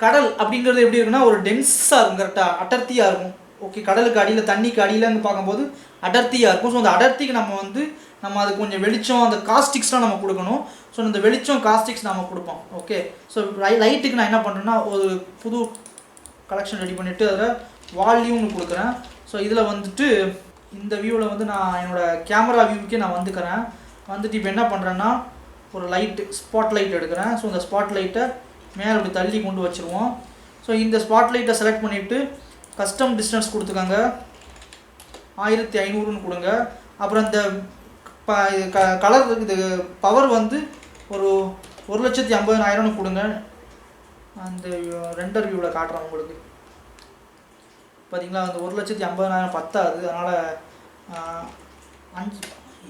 கடல் அப்படிங்கிறது எப்படி இருக்குன்னா ஒரு டென்ஸாக இருக்கும், கரெக்டாக அடர்த்தியாக இருக்கும். ஓகே, கடலுக்கு அடியில் தண்ணிக்கு அடியிலன்னு பார்க்கும்போது அடர்த்தியாக இருக்கும். ஸோ அந்த அடர்த்திக்கு நம்ம அதுக்கு கொஞ்சம் வெளிச்சம் அந்த காஸ்டிக்ஸ்லாம் நம்ம கொடுக்கணும். ஸோ இந்த வெளிச்சம் காஸ்டிக்ஸ் நம்ம கொடுப்போம். ஓகே, ஸோ லைட்டுக்கு நான் என்ன பண்ணுறேன்னா ஒரு புது கலெக்ஷன் ரெடி பண்ணிவிட்டு அதில் வால்யூம்னு கொடுக்குறேன். ஸோ இதில் வந்துட்டு இந்த வியூவில் வந்து நான் என்னோடய கேமரா வியூவுக்கே நான் வந்துட்டு இப்போ என்ன பண்ணுறேன்னா ஒரு ஸ்பாட் லைட் எடுக்கிறேன். ஸோ இந்த ஸ்பாட் லைட்டை மேலே இப்படி தள்ளி கொண்டு வச்சுருவோம். ஸோ இந்த ஸ்பாட் லைட்டை செலக்ட் பண்ணிவிட்டு கஸ்டம் டிஸ்டன்ஸ் கொடுத்துக்கோங்க, 1500ன்னு கொடுங்க. அப்புறம் இந்த கலர் இது பவர் வந்து ஒரு 1,50,000ன்னு கொடுங்க. அந்த ரெண்டர் வியூவில் காட்டுறேன் உங்களுக்கு. பார்த்தீங்களா, அந்த 1,50,000 பத்தாது, அதனால்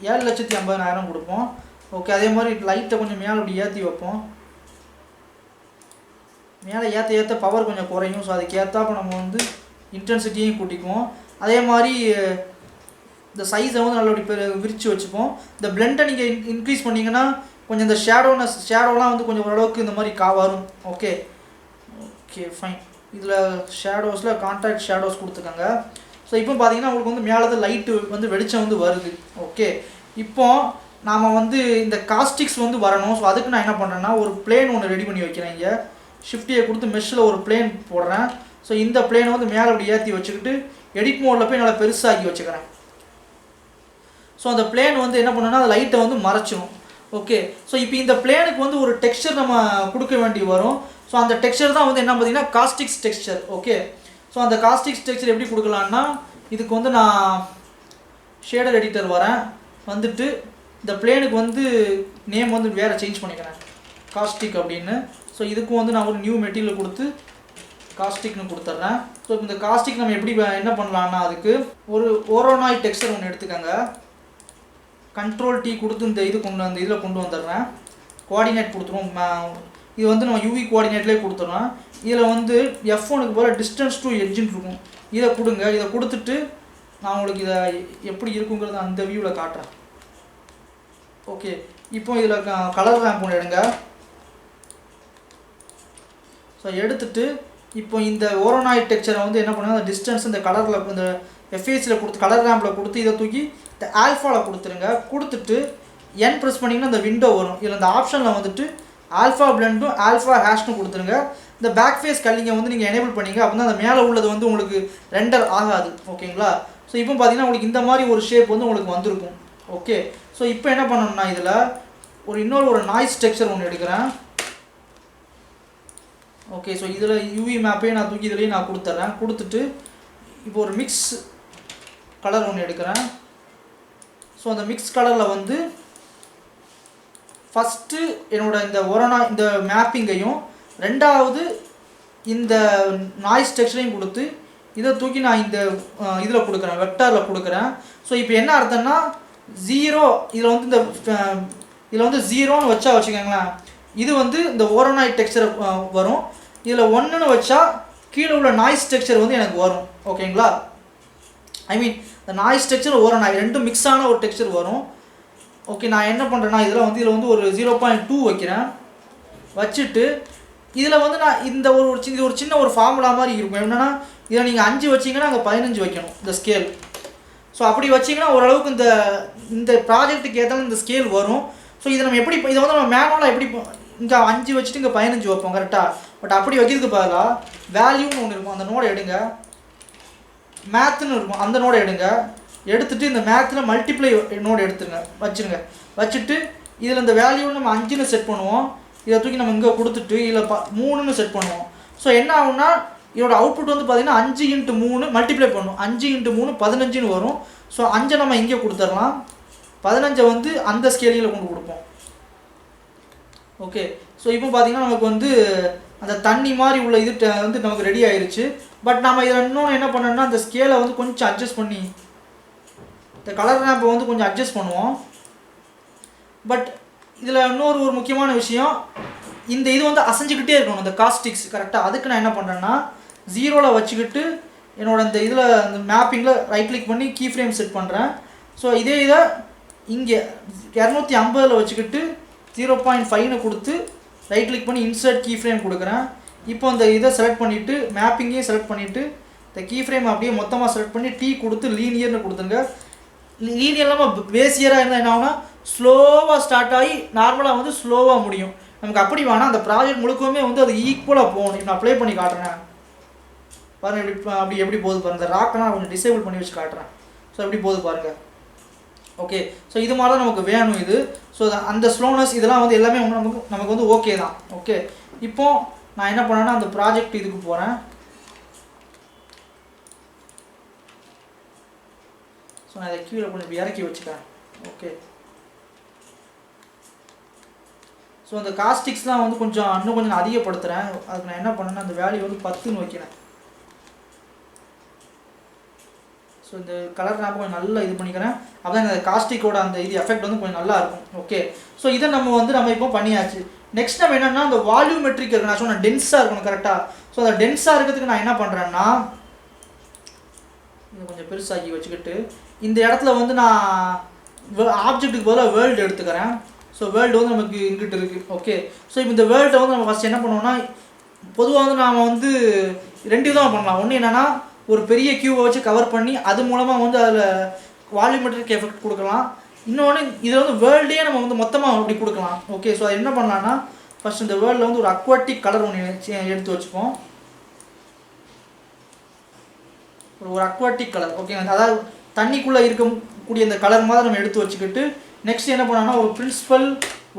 7,50,000 கொடுப்போம். ஓகே, அதே மாதிரி லைட்டை கொஞ்சம் மேலே அப்படி ஏற்றி வைப்போம். மேலே ஏற்ற பவர் கொஞ்சம் குறையும். ஸோ அதுக்கு ஏற்றாப்ப நம்ம வந்து இன்டென்சிட்டியும் கூட்டிக்குவோம். அதே மாதிரி இந்த சைஸை வந்து நல்லபடி விரித்து வச்சுப்போம். இந்த பிளெண்டை நீங்கள் இன்க்ரீஸ் பண்ணிங்கன்னா கொஞ்சம் இந்த ஷேடோலாம் வந்து கொஞ்சம் ஓரளவுக்கு இந்த மாதிரி வரும். Okay fine. இதில் ஷேடோஸில் கான்ட்ராக்ட் ஷேடோஸ் கொடுத்துக்கோங்க. ஸோ இப்போ பார்த்தீங்கன்னா உங்களுக்கு வந்து மேலே தான் லைட்டு வந்து வெளிச்சம் வந்து வருது. ஓகே, இப்போ நாம் வந்து இந்த காஸ்டிக்ஸ் வந்து வரணும். ஸோ அதுக்கு நான் என்ன பண்ணுறேன்னா ஒரு பிளேன் ஒன்று ரெடி பண்ணி வைக்கிறேன். இங்கே ஷிஃப்டியை கொடுத்து மெஷ்ஷில் ஒரு பிளேன் போடுறேன். ஸோ இந்த பிளேனை வந்து மேலே அப்படி ஏற்றி வச்சுக்கிட்டு எடிட் மோடில் போய் நல்லா பெருசாகி வச்சுக்கிறேன். ஸோ அந்த பிளேன் வந்து என்ன பண்ணுன்னா அந்த லைட்டை வந்து மறைச்சிடும். ஓகே, ஸோ இப்போ இந்த பிளேனுக்கு வந்து ஒரு டெக்ஸ்சர் நம்ம கொடுக்க வேண்டி வரும். ஸோ அந்த டெக்ஸ்சர் தான் வந்து என்ன பார்த்தீங்கன்னா காஸ்டிக்ஸ் டெக்ஸ்சர். ஓகே, ஸோ அந்த காஸ்டிக்ஸ் டெக்ஸ்சர் எப்படி கொடுக்கலான்னா இதுக்கு வந்து நான் ஷேடர் எடிட்டர் வந்துட்டு இந்த பிளேனுக்கு வந்து நேம் வந்து வேறு சேஞ்ச் பண்ணிக்கிறேன், காஸ்டிக் அப்படின்னு. ஸோ இதுக்கும் வந்து நான் ஒரு நியூ மெட்டீரியல் கொடுத்து காஸ்டிக்னு கொடுத்துட்றேன். ஸோ இந்த காஸ்டிக் நம்ம எப்படி என்ன பண்ணலான்னா அதுக்கு ஒரு ஓரோனாய் டெக்ஸ்சர் ஒன்று எடுத்துக்கோங்க. கண்ட்ரோல் T கொடுத்து இந்த இதில் கொண்டு வந்துடுறேன். கோஆர்டினேட் கொடுத்துருவோம். இது வந்து நம்ம யூவி கோஆர்டினேட்லேயே கொடுத்துட்றோம். இதில் வந்து F1க்கு போல் டிஸ்டன்ஸ் டு எட்ஜுன்னு இருக்கும். இதை கொடுங்க. இதை கொடுத்துட்டு நான் உங்களுக்கு இதை எப்படி இருக்குங்கிறத அந்த வியூவில் காட்டுறேன். ஓகே, இப்போ இதில் கலர் ரேம்ப் ஒன்று எடுங்க. ஸோ எடுத்துட்டு இப்போ இந்த ஓரோனாய்ட் டெக்ஸ்சரை வந்து என்ன பண்ணுங்க, அந்த டிஸ்டன்ஸ் இந்த கலரில் இந்த எஃப்ஏஸில் கொடுத்து கலர் ரேம்பில் கொடுத்து இதை தூக்கி இந்த ஆல்ஃபாவில் கொடுத்துருங்க. கொடுத்துட்டு என் ப்ரெஸ் பண்ணிங்கன்னா இந்த விண்டோ வரும். இதில் இந்த ஆப்ஷனில் வந்துட்டு ஆல்ஃபா பிளெண்டும் ஆல்ஃபா ஹேஷ்னு கொடுத்துருங்க. இந்த பேக் ஃபேஸ் கல்லிங்கை வந்து நீங்கள் எனேபிள் பண்ணிங்க. அப்போ தான் அந்த மேலே உள்ளது வந்து உங்களுக்கு ரெண்டர் ஆகாது. ஓகேங்களா. ஸோ இப்போ பார்த்தீங்கன்னா உங்களுக்கு இந்த மாதிரி ஒரு ஷேப் வந்து உங்களுக்கு வந்திருக்கும். ஓகே, ஸோ இப்போ என்ன பண்ணணும்னா இதில் இன்னொரு நாய்ஸ் டெக்ஸ்சர் ஒன்று எடுக்கிறேன். ஓகே, ஸோ இதில் யூவி மேப்பையும் நான் தூக்கி இதுலேயும் நான் கொடுத்துட்றேன். கொடுத்துட்டு இப்போ ஒரு மிக்ஸ் கலர் ஒன்று எடுக்கிறேன். ஸோ அந்த மிக்ஸ் கலரில் வந்து ஃபஸ்ட்டு என்னோடய இந்த மேப்பிங்கையும் ரெண்டாவது இந்த நாய்ஸ் டெக்ஸ்சரையும் கொடுத்து இதை தூக்கி நான் இந்த இதில் கொடுக்குறேன், வெக்டாரில் கொடுக்குறேன். ஸோ இப்போ என்ன அர்த்தம்னா 0 இதில் வந்து இதில் வந்து 0ன்னு வச்சுக்கோங்களேன். இது வந்து இந்த ஓரோனாய்ட் டெக்ஸ்சர் வரும். இதில் 1ன்னு வச்சா கீழே உள்ள நாய்ஸ் டெக்ஸ்சர் வந்து எனக்கு வரும். ஓகேங்களா, ஐ மீன் இந்த நாய்ஸ் டெக்ஸ்சர் ஓரோனாய் ரெண்டும் மிக்ஸ் ஆன ஒரு டெக்ஸ்சர் வரும். ஓகே, நான் என்ன பண்ணுறேன்னா இதில் வந்து ஒரு 0.2 வைக்கிறேன். வச்சுட்டு இதில் வந்து நான் இந்த ஒரு சின்ன ஒரு ஃபார்முலா மாதிரி இருக்கும். என்னென்னா இதில் நீங்கள் 5 வச்சிங்கன்னா அங்கே 15 வைக்கணும் இந்த ஸ்கேல். ஸோ அப்படி வச்சிங்கன்னா ஓரளவுக்கு இந்த ப்ராஜெக்ட்டுக்கு ஏற்ற இந்த ஸ்கேல் வரும். ஸோ இதை நம்ம எப்படி இதை வந்து நம்ம மேனுவலாக எப்படி இங்கே 5 வச்சுட்டு இங்கே 15 வைப்போம் கரெக்டாக. பட் அப்படி வைக்கிறதுக்கு பதிலாக வேல்யூன்னு ஒன்று இருக்கும், அந்த நோடை எடுங்க. மேத்துன்னு இருக்கும், அந்த நோடை எடுங்க. எடுத்துகிட்டு இந்த மேத்தில் மல்டிப்ளை நோடு எடுத்துருங்க, வச்சுருங்க. வச்சுட்டு இதில் இந்த வேல்யூன்னு நம்ம 5ன்னு செட் பண்ணுவோம். இதை தூக்கி நம்ம இங்கே கொடுத்துட்டு இதில் 3ன்னு செட் பண்ணுவோம். ஸோ என்ன ஆகும்னா இதோட அவுட்புட் வந்து பார்த்திங்கன்னா 5 × 3 மல்டிப்ளை பண்ணும். 5 × 3 15ன்னு வரும். ஸோ 5 நம்ம இங்கே கொடுத்துடலாம், 15 வந்து அந்த ஸ்கேலில் கொண்டு கொடுப்போம். ஓகே, ஸோ இப்போ பார்த்திங்கன்னா நமக்கு வந்து அந்த தண்ணி மாதிரி உள்ள இது வந்து நமக்கு ரெடி ஆயிடுச்சு. பட் நம்ம இதில் இன்னொன்று என்ன பண்ணோம்னா அந்த ஸ்கேலை வந்து கொஞ்சம் அட்ஜஸ்ட் பண்ணி இந்த கலர் ரேம்பை வந்து கொஞ்சம் அட்ஜஸ்ட் பண்ணுவோம். பட் இதில் ஒரு முக்கியமான விஷயம், இந்த இது வந்து அசைஞ்சிக்கிட்டே இருக்கணும் இந்த காஸ்டிக்ஸ் கரெக்டாக. அதுக்கு நான் என்ன பண்ணுறேன்னா 0ல் வச்சுக்கிட்டு என்னோட இந்த இதில் இந்த மேப்பிங்கில் ரைட் கிளிக் பண்ணி கீ ஃப்ரேம் செட் பண்ணுறேன். ஸோ இதே இதை இங்கே 250ல் வச்சுக்கிட்டு 0.5ன்னு கொடுத்து ரைட் கிளிக் பண்ணி இன்சர்ட் கீ ஃப்ரேம் கொடுக்குறேன். இப்போ இந்த இதை செலக்ட் பண்ணிவிட்டு மேப்பிங்கையும் செலக்ட் பண்ணிவிட்டு இந்த கீ ஃப்ரேம் அப்படியே மொத்தமாக செலக்ட் பண்ணி டீ கொடுத்து லீனியர்னு கொடுத்துருங்க. லீனியர் இல்லாமல் பேசியராக இருந்தால் என்ன ஆகுனா ஸ்லோவாக ஸ்டார்ட் ஆகி நார்மலாக வந்து ஸ்லோவாக முடியும். நமக்கு அப்படி வேணால் அந்த ப்ராஜெக்ட் முழுக்கவுமே வந்து அது ஈக்குவலாக போகணும். இப்போ நான் அப்ளை பண்ணி காட்டுறேன் பாருங்கள், எப்படி போகுது பாருங்கள். இந்த ராக்கை நான் கொஞ்சம் டிசேபிள் பண்ணி வச்சு காட்டுறேன். ஸோ எப்படி போகுது பாருங்கள். ஓகே, ஸோ இது மாதிரி தான் நமக்கு வேணும் இது. ஸோ அந்த ஸ்லோனஸ் இதெல்லாம் வந்து எல்லாமே நமக்கு வந்து ஓகே தான். ஓகே, இப்போது நான் என்ன பண்ணேன்னா அந்த ப்ராஜெக்ட் இதுக்கு போகிறேன். ஸோ நான் இதை கீழே கொஞ்சம் இறக்கி வச்சுக்கிறேன். ஓகே, ஸோ அந்த காஸ்டிக்ஸ்லாம் வந்து இன்னும் கொஞ்சம் நான் அதிகப்படுத்துகிறேன். அதுக்கு நான் என்ன பண்ணேன்னா அந்த வேல்யூ வந்து 10ன்னு வைக்கிறேன். ஸோ இந்த கலர் நான் கொஞ்சம் நல்லா இது பண்ணிக்கிறேன். அப்போ தான் இந்த காஸ்டிக்கோட அந்த இது எஃபெக்ட் வந்து கொஞ்சம் நல்லா இருக்கும். ஓகே, ஸோ இதை நம்ம இப்போ பண்ணியாச்சு. நெக்ஸ்ட் நம்ம என்னென்னா அந்த வால்யூமெட்ரிக் இருக்கு, நான் சொன்னேன் டென்ஸாக இருக்கணும் கரெக்டாக. ஸோ அந்த டென்ஸாக இருக்கிறதுக்கு நான் என்ன பண்ணுறேன்னா இதை கொஞ்சம் பெருசாக்கி வச்சுக்கிட்டு இந்த இடத்துல வந்து நான் ஆப்ஜெக்ட்டுக்கு பதிலாக வேர்ல்டு எடுத்துக்கிறேன். ஸோ வேர்ல்டு வந்து நமக்கு இங்கிட்டு இருக்குது. ஓகே, ஸோ இப்போ இந்த வேர்ல்டை வந்து நம்ம ஃபஸ்ட் என்ன பண்ணுவோம்னா பொதுவாக வந்து நாம் வந்து 2 விதமாக பண்ணலாம். ஒன்று என்னென்னா ஒரு பெரிய கியூவை வச்சு கவர் பண்ணி அது மூலமாக வந்து அதில் வால்யூமெட்ரிக் எஃபெக்ட் கொடுக்கலாம். இன்னொன்று இதில் வந்து வேர்ல்டே நம்ம வந்து மொத்தமாக அப்படி கொடுக்கலாம். ஓகே, ஸோ அது என்ன பண்ணலான்னா ஃபஸ்ட் இந்த வேர்ல்டில் வந்து ஒரு அக்வாட்டிக் கலர் ஒன்று எடுத்து வச்சுப்போம். ஒரு அக்வாட்டிக் கலர். ஓகே, அதாவது தண்ணிக்குள்ளே இருக்கக்கூடிய இந்த கலர் மாதிரி நம்ம எடுத்து வச்சுக்கிட்டு நெக்ஸ்ட் என்ன பண்ணோம்னா ஒரு பிரின்சிபல்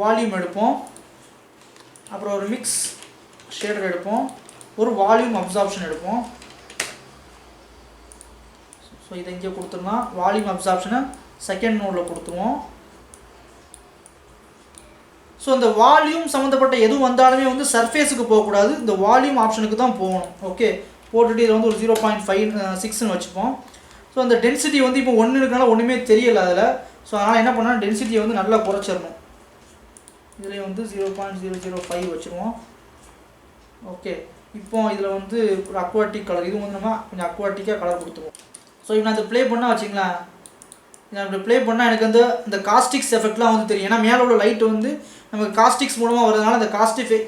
வால்யூம் எடுப்போம். அப்புறம் ஒரு மிக்ஸ் ஷேடர் எடுப்போம். ஒரு வால்யூம் அப்சார்ப்ஷன் எடுப்போம். ஸோ இதை இங்கே கொடுத்தோம்னா வால்யூம் அப்சார்ப்ஷனை செகண்ட் நோடில் கொடுத்துருவோம். ஸோ இந்த வால்யூம் சம்மந்தப்பட்ட எது வந்தாலுமே வந்து சர்ஃபேஸுக்கு போகக்கூடாது, இந்த வால்யூம் ஆப்ஷனுக்கு தான் போகணும். ஓகே, போட்டுட்டு இதில் வந்து ஒரு 0.56ன்னு வச்சுப்போம். ஸோ அந்த டென்சிட்டி வந்து இப்போ 1 இருக்கனால ஒன்றுமே தெரியலை அதில். ஸோ அதனால் என்ன பண்ணால் டென்சிட்டியை வந்து நல்லா குறைச்சிடணும். இதுலேயும் வந்து 0.005 வச்சுருவோம். ஓகே, இப்போ இதில் வந்து ஒரு அக்வாட்டிக் கலர், இது வந்து நம்ம கொஞ்சம் அக்வாட்டிக்காக கலர் கொடுத்துருவோம். ஸோ இப்போ நான் அதை ப்ளே பண்ணால் வச்சிங்களேன், நான் இப்படி ப்ளே பண்ணால் எனக்கு வந்து இந்த காஸ்டிக்ஸ் எஃபெக்ட்லாம் வந்து தெரியும். ஏன்னா மேலே உள்ள லைட் வந்து நமக்கு காஸ்டிக்ஸ் மூலமாக வரதுனால அந்த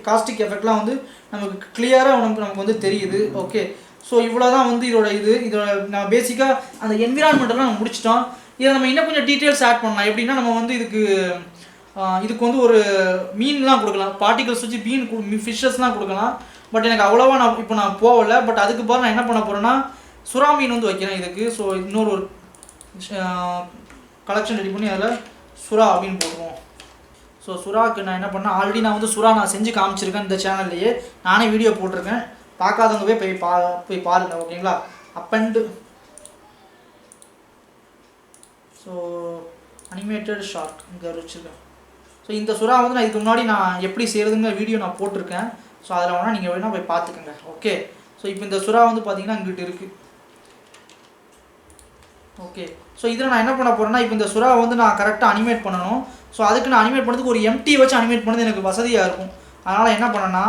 காஸ்டிக் எஃபெக்ட்லாம் வந்து நமக்கு கிளியராக நமக்கு வந்து தெரியுது. ஓகே, ஸோ இவ்வளோ தான் வந்து இதோட நம்ம பேசிக்காக அந்த என்விரான்மெண்ட்டெல்லாம் நம்ம முடிச்சிட்டோம். இதை நம்ம இன்னும் கொஞ்சம் டீட்டெயில்ஸ் ஆட் பண்ணலாம். எப்படின்னா நம்ம வந்து இதுக்கு வந்து ஒரு மீன்லாம் கொடுக்கலாம், பார்ட்டிகல்ஸ் வச்சு ஃபிஷ்ஷஸ்லாம் கொடுக்கலாம். பட் எனக்கு அவ்வளோவா நான் போகலை. பட் அதுக்கு பதில் நான் என்ன பண்ண போகிறேன்னா சுறா மீன் வந்து வைக்கிறேன் இதுக்கு. ஸோ இன்னொரு கலெக்ஷன் ரெடி பண்ணி அதில் சுறா அப்படின்னு போடுவோம். ஸோ சுறாவுக்கு நான் என்ன பண்ணேன், ஆல்ரெடி நான் வந்து சுறா நான் செஞ்சு காமிச்சிருக்கேன் இந்த சேனல்லையே, நானே வீடியோ போட்டிருக்கேன். பார்க்காதவங்க போய் பாருங்கள். ஓகேங்களா, அப்பண்டு ஸோ அனிமேட்டட் ஷார்ட் இங்கே வச்சுருக்கேன். ஸோ இந்த சுறா வந்து நான் இதுக்கு முன்னாடி நான் எப்படி செய்கிறதுங்கிற வீடியோ நான் போட்டிருக்கேன். ஸோ அதில் வேணால் நீங்கள் வேணால் போய் பார்த்துக்கோங்க. ஓகே, ஸோ இப்போ இந்த சுறா வந்து பார்த்திங்கன்னா இங்கிட்டு இருக்குது. ஓகே, ஸோ இதில் நான் என்ன பண்ண போகிறேன்னா இப்போ இந்த சுறா வந்து நான் கரெக்டாக அனிமேட் பண்ணணும். ஸோ அதுக்கு நான் அனிமேட் பண்ணுறதுக்கு ஒரு எம்டி வச்சு அனிமேட் பண்ணது எனக்கு வசதியாக இருக்கும். அதனால் என்ன பண்ணேன்னா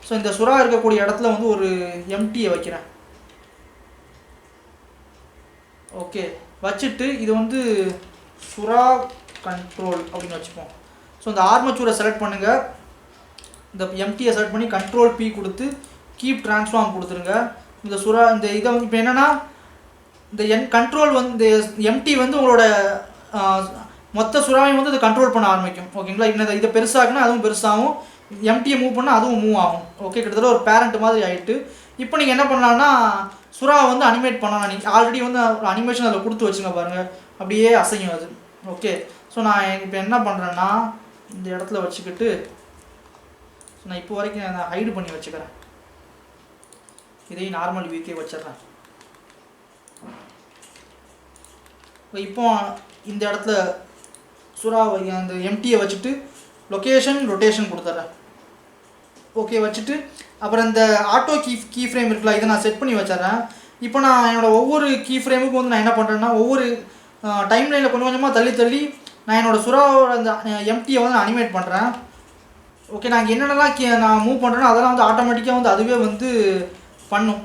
ஸோ இந்த சுறா இருக்கக்கூடிய இடத்துல வந்து ஒரு எம்டியை வைக்கிறேன். ஓகே, வச்சுட்டு இது வந்து சுறா கண்ட்ரோல் அப்படின்னு வச்சுப்போம். ஸோ இந்த ஆர்மச்சூரை செலக்ட் பண்ணுங்கள், இந்த எம்டியை செலக்ட் பண்ணி கண்ட்ரோல் பி கொடுத்து கீப் ட்ரான்ஸ்ஃபார்ம் கொடுத்துருங்க. இந்த சுறா இந்த இதை வந்து இப்போ என்னென்னா இந்த கண்ட்ரோல் வந்து இந்த எம்டி வந்து உங்களோட மொத்த சுறாவையும் வந்து இதை கண்ட்ரோல் பண்ண ஆரம்பிக்கும். ஓகேங்களா, இன்னும் இதை பெருசாகுனா அதுவும் பெருசாகும், எம்டியை மூவ் பண்ணால் அதுவும் மூவ் ஆகும். ஓகே, கிட்டத்தட்ட ஒரு பேரண்ட் மாதிரி ஆகிட்டு இப்போ நீங்கள் என்ன பண்ணலான்னா சுறாவை வந்து அனிமேட் பண்ணலாம். நீங்கள் ஆல்ரெடி வந்து ஒரு அனிமேஷன் அதில் கொடுத்து வச்சுங்க பாருங்கள், அப்படியே அசையும் அது. ஓகே, ஸோ நான் இப்போ என்ன பண்ணுறேன்னா இந்த இடத்துல வச்சுக்கிட்டு நான் இப்போ வரைக்கும் நான் ஹைடு பண்ணி வச்சுக்கிறேன். இதையும் நார்மல் வியூக்கே வச்சிடுறேன். இப்போ இந்த இடத்துல சுறாவை அந்த எம்டியை வச்சுட்டு லொக்கேஷன் ரொட்டேஷன் கொடுத்துட்றேன். ஓகே, வச்சுட்டு அப்புறம் இந்த ஆட்டோ கீ ஃப்ரேம் இருக்குல்ல, இதை நான் செட் பண்ணி வச்சிட்றேன். இப்போ நான் என்னோடய ஒவ்வொரு கீ ஃப்ரேமுக்கு வந்து நான் என்ன பண்ணுறேன்னா ஒவ்வொரு டைம் லைனில் கொஞ்சம் கொஞ்சமாக தள்ளி நான் என்னோடய சுறாவோட அந்த எம்டியை வந்து அனிமேட் பண்ணுறேன். ஓகே, நான் என்னென்னலாம் நான் மூவ் பண்ணுறேனோ அதெல்லாம் வந்து ஆட்டோமேட்டிக்காக வந்து அதுவே வந்து பண்ணும்.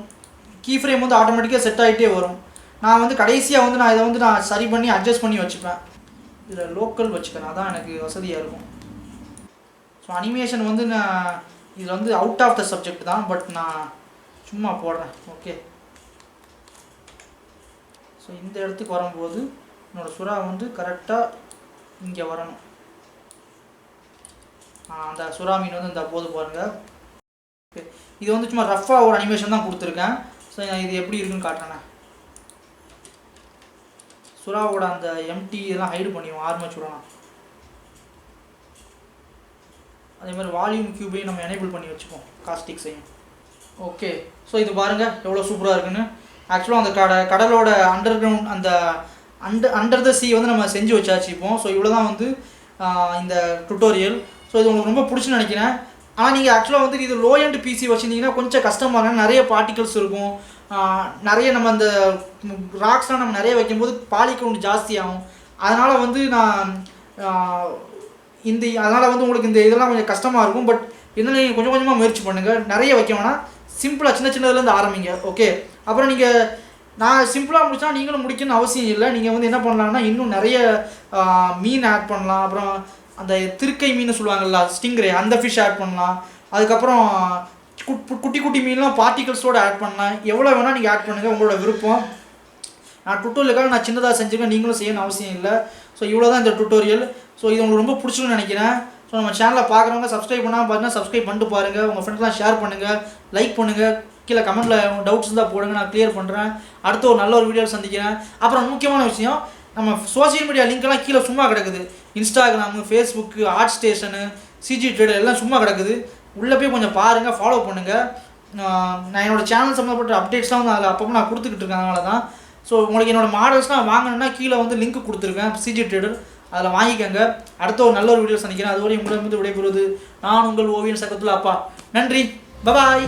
கீ ஃப்ரேம் வந்து ஆட்டோமேட்டிக்காக செட் ஆகிட்டே வரும். நான் வந்து கடைசியாக வந்து நான் இதை வந்து நான் சரி பண்ணி அட்ஜஸ்ட் பண்ணி வச்சுப்பேன். இதில் லோக்கல் வச்சுக்கிறேன், அதான் எனக்கு வசதியாக இருக்கும். ஸோ அனிமேஷன் வந்து நான் இதில் வந்து அவுட் ஆஃப் த சப்ஜெக்ட் தான், பட் நான் சும்மா போடுறேன். ஓகே, ஸோ இந்த இடத்துக்கு வரும்போது என்னோடய சுறா வந்து கரெக்டாக இங்கே வரணும். அந்த சுறா மீன் வந்து இந்த போது பாருங்கள். ஓகே, இது வந்து சும்மா ரஃப்பாக ஒரு அனிமேஷன் தான் கொடுத்துருக்கேன். ஸோ இது எப்படி இருக்குன்னு காட்டுறேன். சுறாவோட அந்த எம்டி இதெல்லாம் ஹைடு பண்ணிடுவோம் ஆர்மச்சூரனா. அதே மாதிரி வால்யூம் கியூபையும் நம்ம எனேபிள் பண்ணி வச்சுப்போம், காஸ்டிக்ஸையும். ஓகே, ஸோ இது பாருங்கள் எவ்வளோ சூப்பராக இருக்குன்னு. ஆக்சுவலாக அந்த கடலோட அண்டர் கிரவுண்ட் அந்த அண்டர் த சீ வந்து நம்ம செஞ்சு வச்சாச்சு இப்போ. ஸோ இவ்வளோ தான் வந்து இந்த டுட்டோரியல். ஸோ இது உங்களுக்கு ரொம்ப பிடிச்சுன்னு நினைக்கிறேன். ஆனால் நீங்கள் ஆக்சுவலாக வந்து இது லோ எண்ட் பிசி வச்சுருந்தீங்கன்னா கொஞ்சம் கஷ்டமாக இருக்கும், நிறைய பார்ட்டிகல்ஸ் இருக்கும், நிறைய நம்ம அந்த ராக்ஸ்லாம் நம்ம நிறைய வைக்கும்போது பாலிகவுண்ட் ஜாஸ்தியாகும். அதனால் வந்து நான் அதனால் வந்து உங்களுக்கு இந்த இதெல்லாம் கொஞ்சம் கஷ்டமாக இருக்கும். பட் இருந்தாலும் நீங்கள் கொஞ்சம் கொஞ்சமாக முயற்சி பண்ணுங்கள், நிறைய வைக்க வேணாம், சிம்பிளாக சின்னதுலேருந்து ஆரம்பிங்க. ஓகே, அப்புறம் நீங்கள் நான் சிம்பிளாக முடிச்சா நீங்களும் முடிக்கணும்னு அவசியம் இல்லை. நீங்கள் வந்து என்ன பண்ணலாம்னா இன்னும் நிறைய மீன் ஆட் பண்ணலாம். அப்புறம் அந்த திருக்கை மீன் சொல்லுவாங்கள்ல ஸ்டிங்ரே, அந்த ஃபிஷ் ஆட் பண்ணலாம். அதுக்கப்புறம் குட்டி குட்டி மீன்லாம் பார்ட்டிகல்ஸோடு ஆட் பண்ணலாம். எவ்வளோ வேணால் நீங்கள் ஆட் பண்ணுங்கள், உங்களோட விருப்பம். நான் டுட்டோரியலுக்காக நான் சின்னதாக செஞ்சுருக்கேன், நீங்களும் செய்யணும் அவசியம் இல்லை. ஸோ இவ்வளோ தான் இந்த டுட்டோரியல். ஸோ இது உங்களுக்கு ரொம்ப பிடிச்சிருன்னு நினைக்கிறேன். ஸோ நம்ம சேனலில் பார்க்குறவங்க சப்ஸ்கிரைப் பண்ணாமல் பார்த்தீங்கன்னா சப்ஸ்கிரைப் பண்ணிட்டு பாருங்கள், உங்கள் ஃப்ரெண்ட்ஸ்லாம் ஷேர் பண்ணுங்கள், லைக் பண்ணுங்கள், கீழே கமெண்ட்டில் டவுட்ஸ் இருந்தால் போடுங்க, நான் கிளியர் பண்ணுறேன். அடுத்து ஒரு நல்ல ஒரு வீடியோவில் சந்திக்கிறேன். அப்புறம் முக்கியமான விஷயம், நம்ம சோஷியல் மீடியா லிங்க்கெல்லாம் கீழே சும்மா கிடக்குது. Instagram, Facebook, art station, CG trader எல்லாம் சும்மா கிடக்குது. உள்ளே போய் கொஞ்சம் பாருங்கள், ஃபாலோ பண்ணுங்கள். நான் என்னோடய சேனல் சம்மந்தப்பட்ட அப்டேட்ஸ்லாம் வந்து அதில் அப்பப்போ நான் கொடுத்துக்கிட்டு இருக்கேன், அதனால தான். ஸோ உங்களுக்கு என்னோடய மாடல்ஸ்லாம் வாங்கணுன்னா கீழே வந்து லிங்க் கொடுத்துருக்கேன், சிஜி ட்ரேடர், அதில் வாங்கிக்கோங்க. அடுத்த ஒரு நல்ல ஒரு வீடியோ சந்திக்கிறேன். அதுவரை உங்களிடமிருந்து விடைபெறுவது நான் உங்கள் ஓவியன் சக்கத்துல அப்பா. நன்றி, பபாய்.